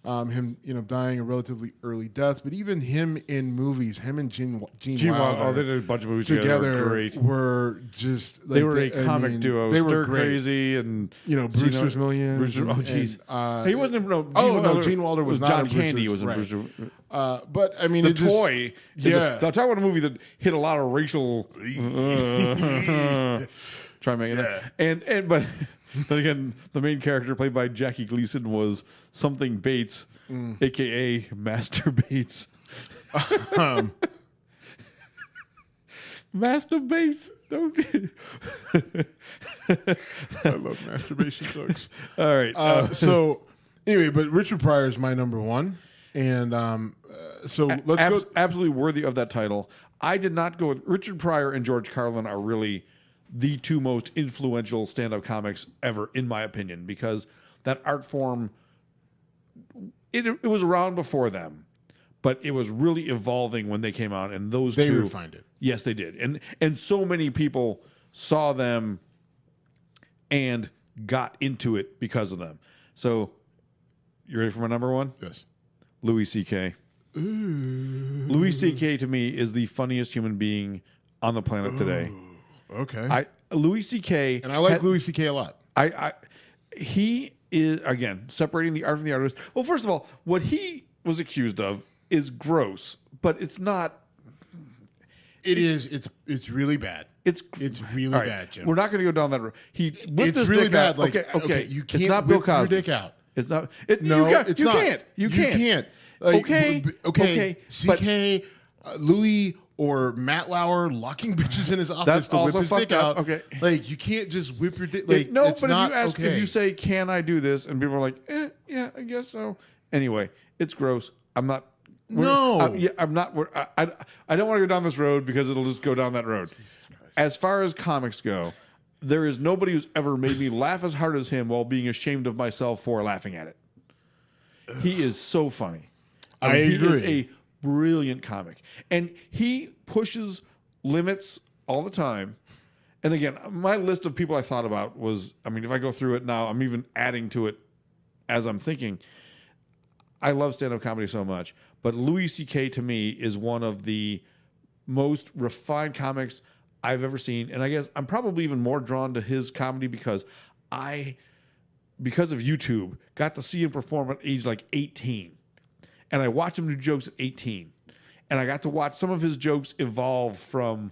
him, dying a relatively early death. But even him in movies, him and Gene Wilder, they did a bunch of movies together. Great. Were just like, They were a comic duo. They were Stir great. Crazy and Brewster's Millions. Oh jeez, and, he wasn't. No, Gene Wilder was not John in Candy. Brewster's, Was in right. Brewster. But I mean, The it just, Toy. Talk about a movie that hit a lot of racial. Try and make it. But again, the main character played by Jackie Gleason was something Bates, aka Master Bates. Master Bates. Don't. I love masturbation jokes. All right. So anyway, but Richard Pryor is my number one, and so let's go. Absolutely worthy of that title. I did not go with Richard Pryor and George Carlin are really the two most influential stand-up comics ever, in my opinion, because that art form, it was around before them, but it was really evolving when they came out, and They two refined it. Yes, they did, and so many people saw them and got into it because of them. So, you ready for my number one? Yes. Louis C.K. Louis C.K. to me is the funniest human being on the planet today. Okay. Louis C.K. and I like Louis C.K. a lot. He is, again, separating the art from the artist. Well, first of all, what he was accused of is gross, but it's not. It is. It's really bad. It's really all right, bad, Jim. We're not going to go down that road. He whipped It's his really dick bad. out. Like, Okay. you It's can't not Bill whip your Cosby. dick out. It's not. No, it's not. can't. You can't. can't. Like, Okay. CK, Louis, or Matt Lauer locking bitches in his office That's to whip also his dick fucked up. out. Okay. Like, you can't just whip your dick. Like, No, it's but not if you ask, okay. if you say, "Can I do this?" and people are like, "Yeah, I guess so." Anyway, it's gross. I'm not. No. I'm not. I don't want to go down this road because it'll just go down that road. As far as comics go, there is nobody who's ever made me laugh as hard as him while being ashamed of myself for laughing at it. He is so funny. I He agree. is a brilliant comic. And he pushes limits all the time. And again, my list of people I thought about was, I mean, if I go through it now, I'm even adding to it as I'm thinking. I love stand-up comedy so much. But Louis C.K. to me is one of the most refined comics I've ever seen. And I guess I'm probably even more drawn to his comedy because of YouTube, got to see him perform at age like 18. And I watched him do jokes at 18. And I got to watch some of his jokes evolve from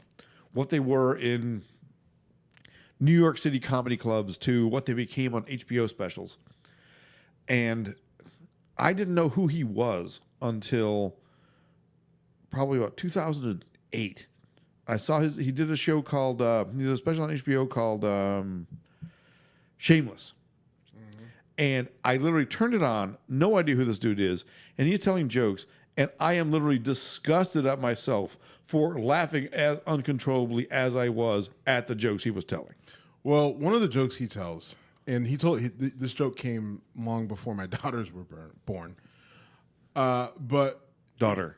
what they were in New York City comedy clubs to what they became on HBO specials. And I didn't know who he was until probably about 2008. I saw he did a show called, he did a special on HBO called Shameless. And I literally turned it on, no idea who this dude is, and he's telling jokes, and I am literally disgusted at myself for laughing as uncontrollably as I was at the jokes he was telling. Well, one of the jokes he tells, and this joke came long before my daughters were born. But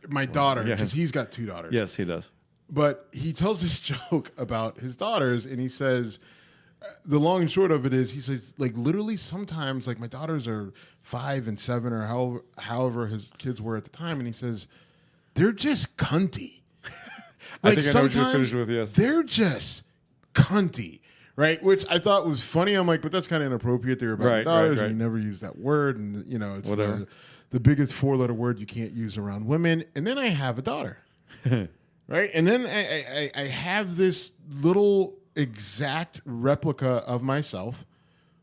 my daughter, because he's got 2 daughters. Yes, he does. But he tells this joke about his daughters, and he says, the long and short of it is, he says, like, literally sometimes, like, my daughters are 5 and 7 or however his kids were at the time, and he says, they're just cunty. I think I know what you're finished with, yes. They're just cunty, right? Which I thought was funny. I'm like, but that's kind of inappropriate. They're about daughters, and you never use that word, and, you know, it's the biggest 4-letter word you can't use around women. And then I have a daughter, right? And then I have this little exact replica of myself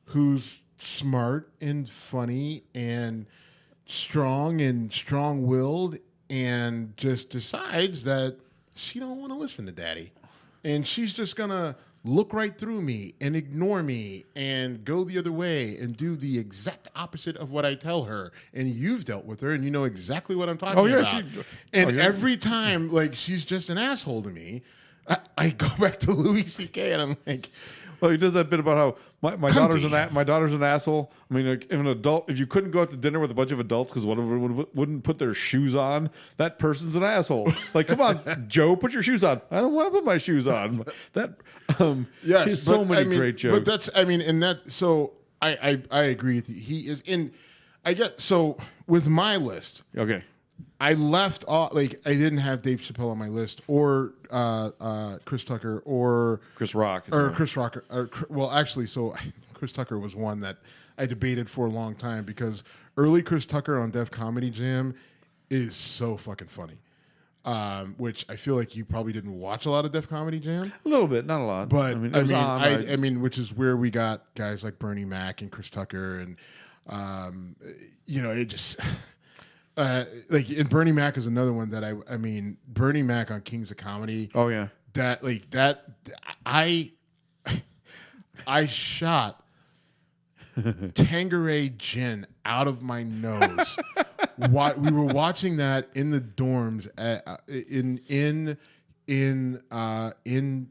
who's smart and funny and strong-willed and just decides that she don't want to listen to daddy. And she's just going to look right through me and ignore me and go the other way and do the exact opposite of what I tell her. And you've dealt with her and you know exactly what I'm talking about. Every time, like, she's just an asshole to me, I go back to Louis C.K. and I'm like, well, he does that bit about how my daughter's an asshole. I mean, like, if you couldn't go out to dinner with a bunch of adults because one of them wouldn't put their shoes on, that person's an asshole. Like, come on, Joe, put your shoes on. I don't want to put my shoes on. That, yes, he's so many great jokes. But that's, I mean, and that, so I agree with you. He is in, so with my list. Okay. I left off, like, I didn't have Dave Chappelle on my list, or Chris Tucker, or Chris Rock, well, actually, so Chris Tucker was one that I debated for a long time because early Chris Tucker on Def Comedy Jam is so fucking funny. Which I feel like you probably didn't watch a lot of Def Comedy Jam. A little bit, not a lot. But I mean, which is where we got guys like Bernie Mac and Chris Tucker, and you know, it just. Like, and Bernie Mac is another one that I mean, Bernie Mac on Kings of Comedy. Oh yeah, I shot Tanqueray gin out of my nose. We were watching that in the dorms in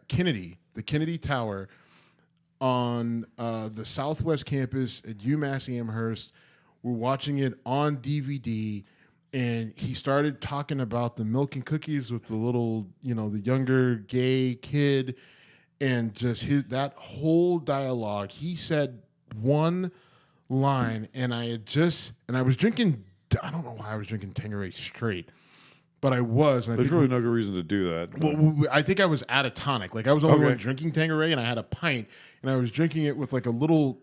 Kennedy, the Kennedy Tower, on the Southwest campus at UMass Amherst. We're watching it on DVD, and he started talking about the milk and cookies with the little, you know, the younger gay kid, and just that whole dialogue. He said one line, and I was drinking, I don't know why I was drinking Tanqueray straight, but I was. There's really no good reason to do that. Well, I think I was at a tonic. Like, I was the only one drinking Tanqueray, and I had a pint, and I was drinking it with like a little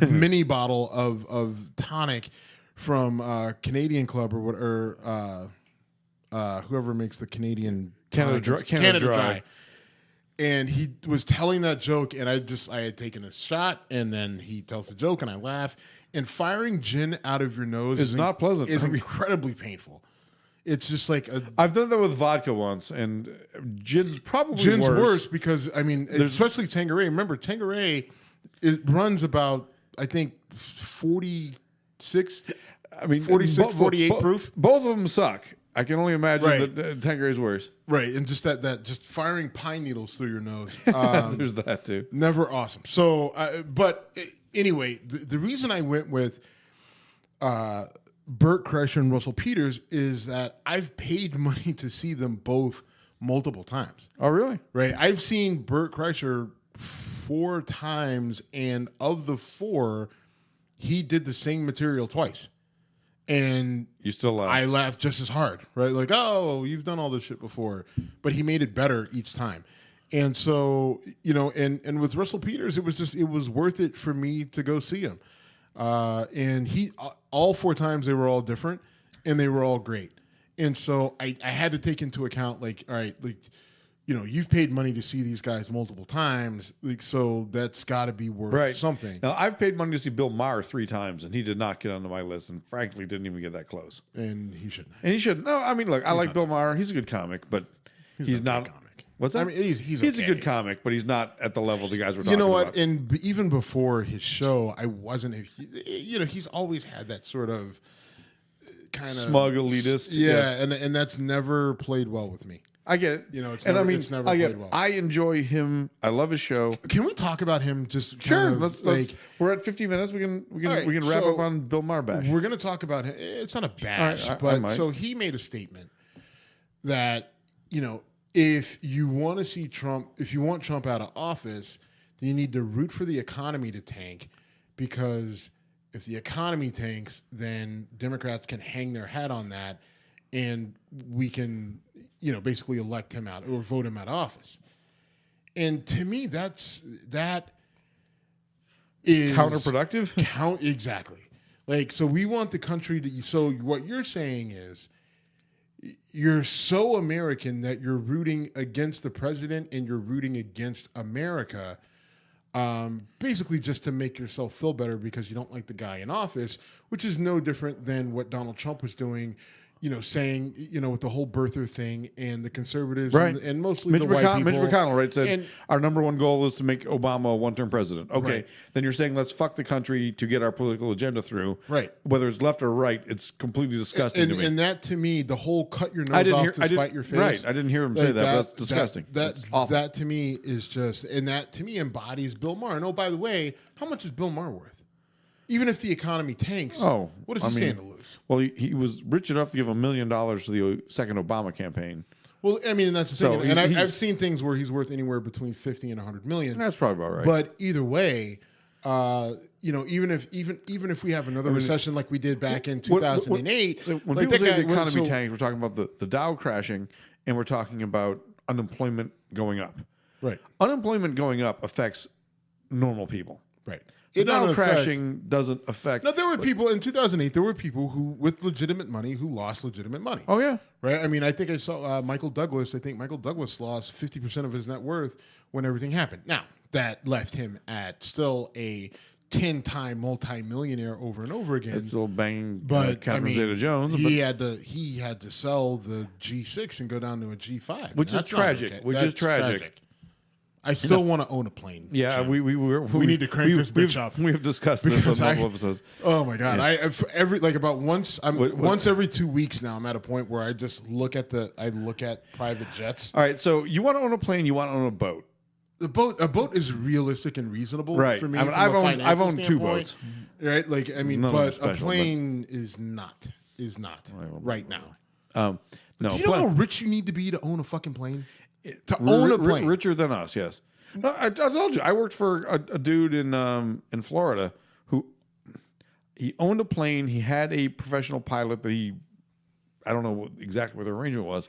mini bottle of tonic from Canadian Club or whoever makes the Canadian Canada Dry. And he was telling that joke, and I had taken a shot, and then he tells the joke, and I laugh. And firing gin out of your nose is not pleasant. It's incredibly painful. It's just like I've done that with vodka once, and gin's probably worse because, I mean, especially Tanqueray. Remember, Tanqueray, it runs about, I think, 46. I mean, 46, 48 proof. Both of them suck. I can only imagine Right. that Tanqueray's worse. Right, and just that just firing pine needles through your nose. There's that too. Never awesome. So, anyway, the reason I went with Burt Kreischer and Russell Peters is that I've paid money to see them both multiple times. Oh, really? Right, I've seen Burt Kreischer 4 times, and of the 4, he did the same material twice. And You still laugh. I laughed just as hard, right? Like, oh, you've done all this shit before, but he made it better each time. And so, and with Russell Peters, it was worth it for me to go see him. And all 4 times they were all different, and they were all great. And so I had to take into account, like, all right, like, you've paid money to see these guys multiple times, like, so that's got to be worth something. Now, I've paid money to see Bill Maher 3 times, and he did not get onto my list, and frankly, didn't even get that close. And he shouldn't. And he should. No, I mean, look, I like Bill Maher. He's a good comic, but he's not. a good comic. What's that? I mean, he's a okay. good comic, but he's not at the level the guys were talking You know what? about. And even before his show, I wasn't. He's always had that sort of kind of Smug elitist. Yeah, yes. and that's never played well with me. I get it. It's and never, I mean, it's never I get played well. I enjoy him. I love his show. Can we talk about him? Just Sure. kind of, Let's. We're at 50 minutes. We can All right, wrap so up on Bill Maher bash. We're going to talk about him. It's not a bash, I but might. so he made a statement that if you want to see Trump, if you want Trump out of office, then you need to root for the economy to tank, because if the economy tanks, then Democrats can hang their hat on that, and we can, basically elect him out or vote him out of office. And to me, that is Counterproductive. Exactly. Like, so we want the country to. So what you're saying is, you're so American that you're rooting against the president and you're rooting against America, basically just to make yourself feel better because you don't like the guy in office, which is no different than what Donald Trump was doing, saying, with the whole birther thing and the conservatives and mostly Mitch the white people. Mitch McConnell, said And- our number one goal is to make Obama a one-term president. Okay, Right. then you're saying let's fuck the country to get our political agenda through. Right. Whether it's left or right, it's completely disgusting to me. And that, to me, the whole cut your I nose didn't off hear. to spite your face. Right. I didn't hear him say Like that. But that's disgusting. That's awful. That to me is just, and that to me embodies Bill Maher. And oh, by the way, how much is Bill Maher worth? Even if the economy tanks, what does he stand to lose? Well, he was rich enough to give $1 million to the second Obama campaign. Well, I mean, and that's the So thing. And he's- I've seen things where he's worth anywhere between 50 and 100 million. That's probably about right. But either way, even if we have another recession like we did back in 2008, so when like people that say guy the economy so- tanked, we're talking about the Dow crashing, and we're talking about unemployment going up. right, Unemployment going up affects normal people. right. The It doesn't Dow affect- crashing doesn't affect. No, there were people in 2008. There were people who, with legitimate money, who lost legitimate money. Oh yeah. Right. I mean, I think I saw Michael Douglas. I think Michael Douglas lost 50% of his net worth when everything happened. Now that left him at still a 10-time multimillionaire over and over again. It's still banging But Catherine Zeta-Jones. he had to sell the G6 and go down to a G5, Which is That's not tragic, okay. which is That's tragic. I still want to own a plane. Yeah, Jim. we need to crank this bitch up. We've discussed this on Because multiple episodes. Oh my god! Yeah. What- Once every 2 weeks now. I'm at a point where I just look at private jets. All right, so you want to own a plane, you want to own a boat. A boat is realistic and reasonable Right. for me. I mean, from I've a owned financial two standpoint. boats. Right? Like, I mean, None of them but special, a plane is not right now. No, Do you know how rich you need to be to own a fucking plane? To ri- own a ri- plane. richer than us, yes. No, I told you, I worked for a dude in Florida who he owned a plane. He had a professional pilot that I don't know exactly what the arrangement was,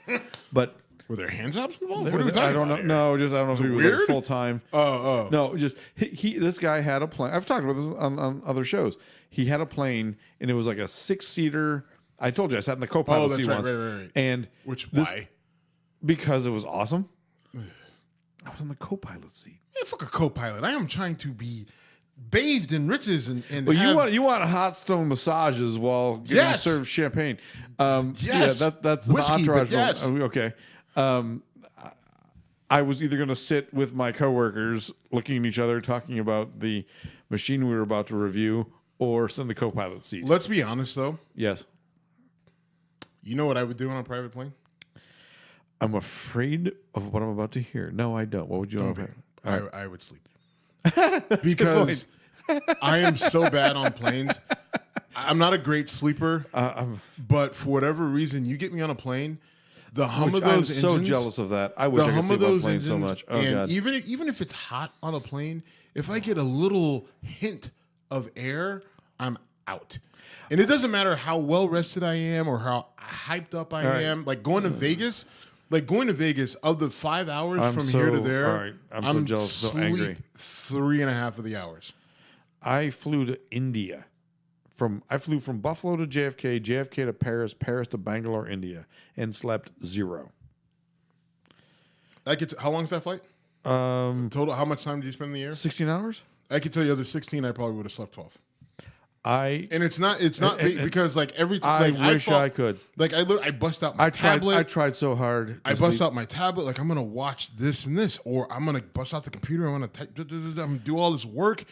but Were there hand jobs involved? I don't know. No, just I don't know if he was weird? full time. Oh. No, just this guy had a plane. I've talked about this on other shows. He had a plane, and it was like a 6-seater. I told you I sat in the co-pilot seat once. Right. And Why? because it was awesome. I was in the co-pilot seat. Man, fuck a co-pilot. I am trying to be bathed in riches and Well, have, you want hot stone massages while getting Yes. served champagne. Yes. Yeah, that's an Whiskey, entourage. but yes. Okay. I was either going to sit with my coworkers, looking at each other, talking about the machine we were about to review, or sit in the co-pilot seat. Let's be honest though. Yes. You know what I would do on a private plane? I'm afraid of what I'm about to hear. No, I don't. What would you do? I would sleep. Because I am so bad on planes. I'm not a great sleeper, but for whatever reason, you get me on a plane, the hum of those engines. I'm so jealous of that. I wish I could sleep on a plane so much. Oh, and God. even if it's hot on a plane, if I get a little hint of air, I'm out. And it doesn't matter how well rested I am or how hyped up I am. Like going to Vegas, of the 5 hours from here to there, I'm so jealous, so angry. 3.5 of the hours. I flew to India. I flew from Buffalo to JFK, JFK to Paris, Paris to Bangalore, India, and slept 0. How long is that flight? Total, how much time did you spend in the air? 16 hours. I could tell you, other 16, I probably would have slept 12. And it's not because like every time I wish I could. Like I bust out my tablet. I tried so hard. I bust out my tablet. Like I'm gonna watch this and this, or I'm gonna bust out the computer. I'm gonna type. I'm gonna do all this work,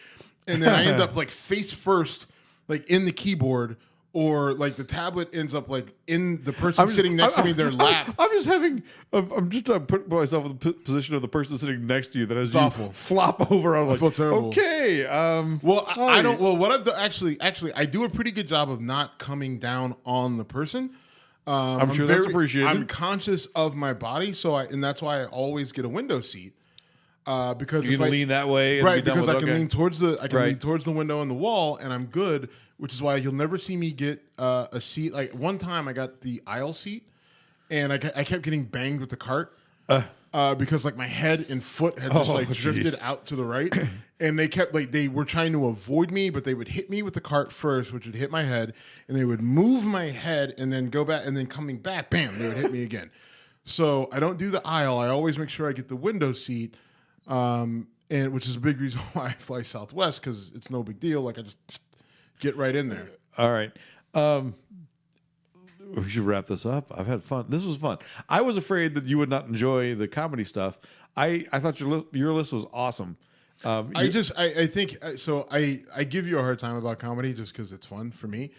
and then I end up like face first, like in the keyboard, or like the tablet ends up like in the person sitting next to me, their lap. I'm just put myself in the position of the person sitting next to you that as you awful. Flop over. I'm like, feel terrible. Okay. I don't. Well, what I've done actually, I do a pretty good job of not coming down on the person. I'm sure that's appreciated. I'm conscious of my body, and that's why I always get a window seat. Because you can lean that way, and right? be done Because with I can lean towards lean towards the window and the wall, and I'm good. Which is why you'll never see me get a seat. Like one time, I got the aisle seat, and I kept getting banged with the cart because like my head and foot had just drifted out to the right, and they were trying to avoid me, but they would hit me with the cart first, which would hit my head, and they would move my head and then go back, and then coming back, bam, they would hit me again. So I don't do the aisle. I always make sure I get the window seat. And which is a big reason why I fly Southwest, because it's no big deal. Like I just get right in there. All right. We should wrap this up. I've had fun. This was fun. I was afraid that you would not enjoy the comedy stuff. I thought your list was awesome. I think so. I give you a hard time about comedy just because it's fun for me.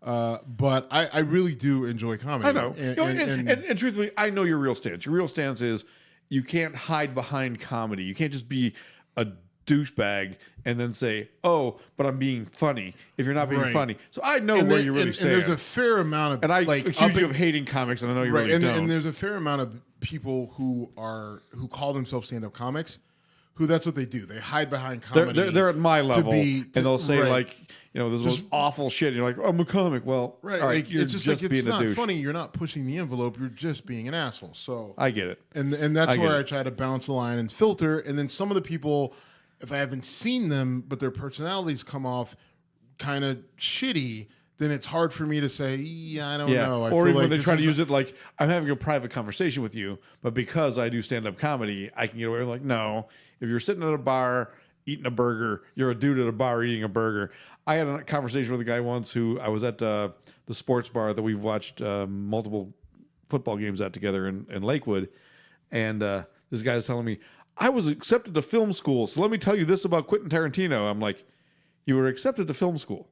But I really do enjoy comedy. I know. And truthfully, I know your real stance. Your real stance is you can't hide behind comedy. You can't just be a douchebag and then say, "Oh, but I'm being funny." If you're not being funny, so I know where you really stand. And there's a fair amount of, and I accuse you of hating comics, and I know you really don't. And there's a fair amount of people who call themselves stand-up comics, who that's what they do. They hide behind comedy. They're at my level, and they'll say like, this just, was awful shit. And you're like, I'm a comic. Well, right. All right, like, you're it's just being it's a not douche. funny. You're not pushing the envelope. You're just being an asshole. So I get it. And that's where I try to balance the line and filter. And then some of the people, if I haven't seen them, but their personalities come off kind of shitty, then it's hard for me to say, I don't know. Or even when they try to use it like, I'm having a private conversation with you, but because I do stand-up comedy, I can get away with like, no, if you're sitting at a bar eating a burger, you're a dude at a bar eating a burger. I had a conversation with a guy once who I was at the sports bar that we've watched multiple football games at together in Lakewood. And this guy was telling me, I was accepted to film school. So let me tell you this about Quentin Tarantino. I'm like, you were accepted to film school?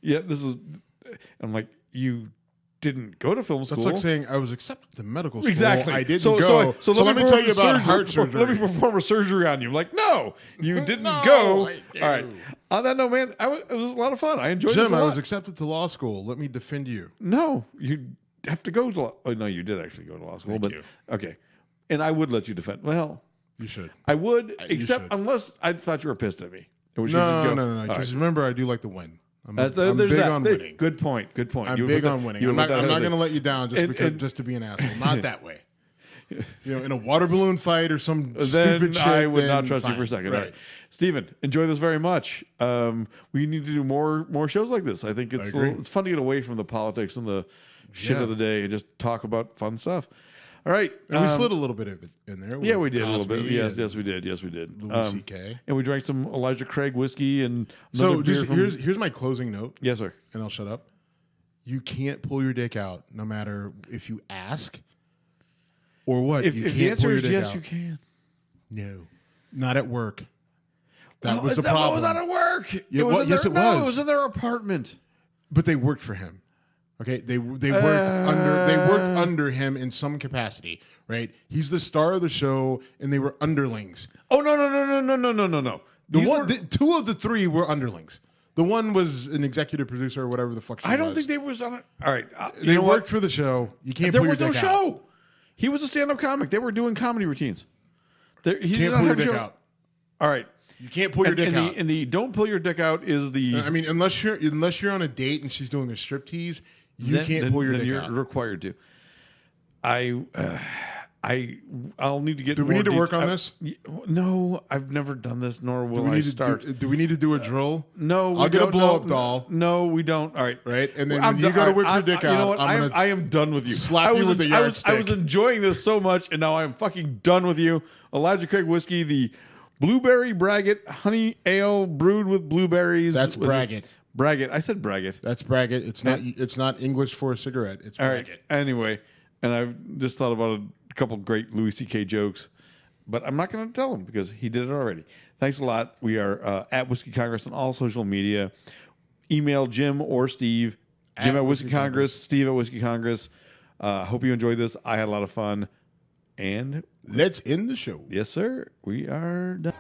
Yeah, I'm like, you didn't go to film school. That's like saying I was accepted to medical school. Exactly. I didn't go. So let me tell you about heart surgery. Let me perform a surgery on you. I'm like, no, you didn't go. All right. On that note, man, it was a lot of fun. I enjoyed this a lot. I was accepted to law school. Let me defend you. No, you have to go to law. Oh, no, you did actually go to law school. Thank you. Okay. And I would let you defend. Well, you should. I would, except unless I thought you were pissed at me. No. Because remember, I do like to win. I'm big on winning. Good point. I'm big on winning. I'm not going to let you down just to be an asshole. Not that way. In a water balloon fight or some stupid shit. I would not trust you for a second. Right. All right. Steven, enjoy this very much. We need to do more shows like this. I think it's fun to get away from the politics and the shit of the day and just talk about fun stuff. All right. And we slid a little bit of it in there. Yeah, we did a little bit. Yes, we did. Louis C.K. And we drank some Elijah Craig whiskey and so here's my closing note. Yes, sir. And I'll shut up. You can't pull your dick out no matter if you ask or what. If the answer is yes, you can. No, not at work. That was the problem. It was not at work. Yes, it was. No, it was in their apartment. But they worked for him. Okay, they worked under him in some capacity, right? He's the star of the show, and they were underlings. Oh no. Two of the three were underlings. The one was an executive producer or whatever the fuck. I don't think they was on it. All right, they worked for the show. You can't. There pull was your no dick show. Out. He was a stand-up comic. They were doing comedy routines. He Can't pull your dick out. All right. You can't pull your dick out. And the don't pull your dick out is the. I mean, unless you're on a date and she's doing a striptease, can't pull your dick you're out. You're required to. I'll need to get. Do we need to work on this? No, I've never done this, nor will I start. Do we need to do a drill? No, I'll get a blow up doll. No, we don't. All right, right, and then when you go to whip your dick out, you know what? I'm gonna I am done with you. Slap you with a yardstick. I was enjoying this so much, and now I am fucking done with you. Elijah Craig whiskey, the blueberry braggot honey ale brewed with blueberries. That's braggot. Braggot. I said braggot. That's braggot. It's not English for a cigarette. It's braggot. All right. Anyway, and I've just thought about a couple great Louis C.K. jokes, but I'm not going to tell him because he did it already. Thanks a lot. We are at Whiskey Congress on all social media. Email Jim or Steve. Jim at Whiskey Congress, Steve at Whiskey Congress. Hope you enjoyed this. I had a lot of fun. And let's end the show. Yes, sir. We are done.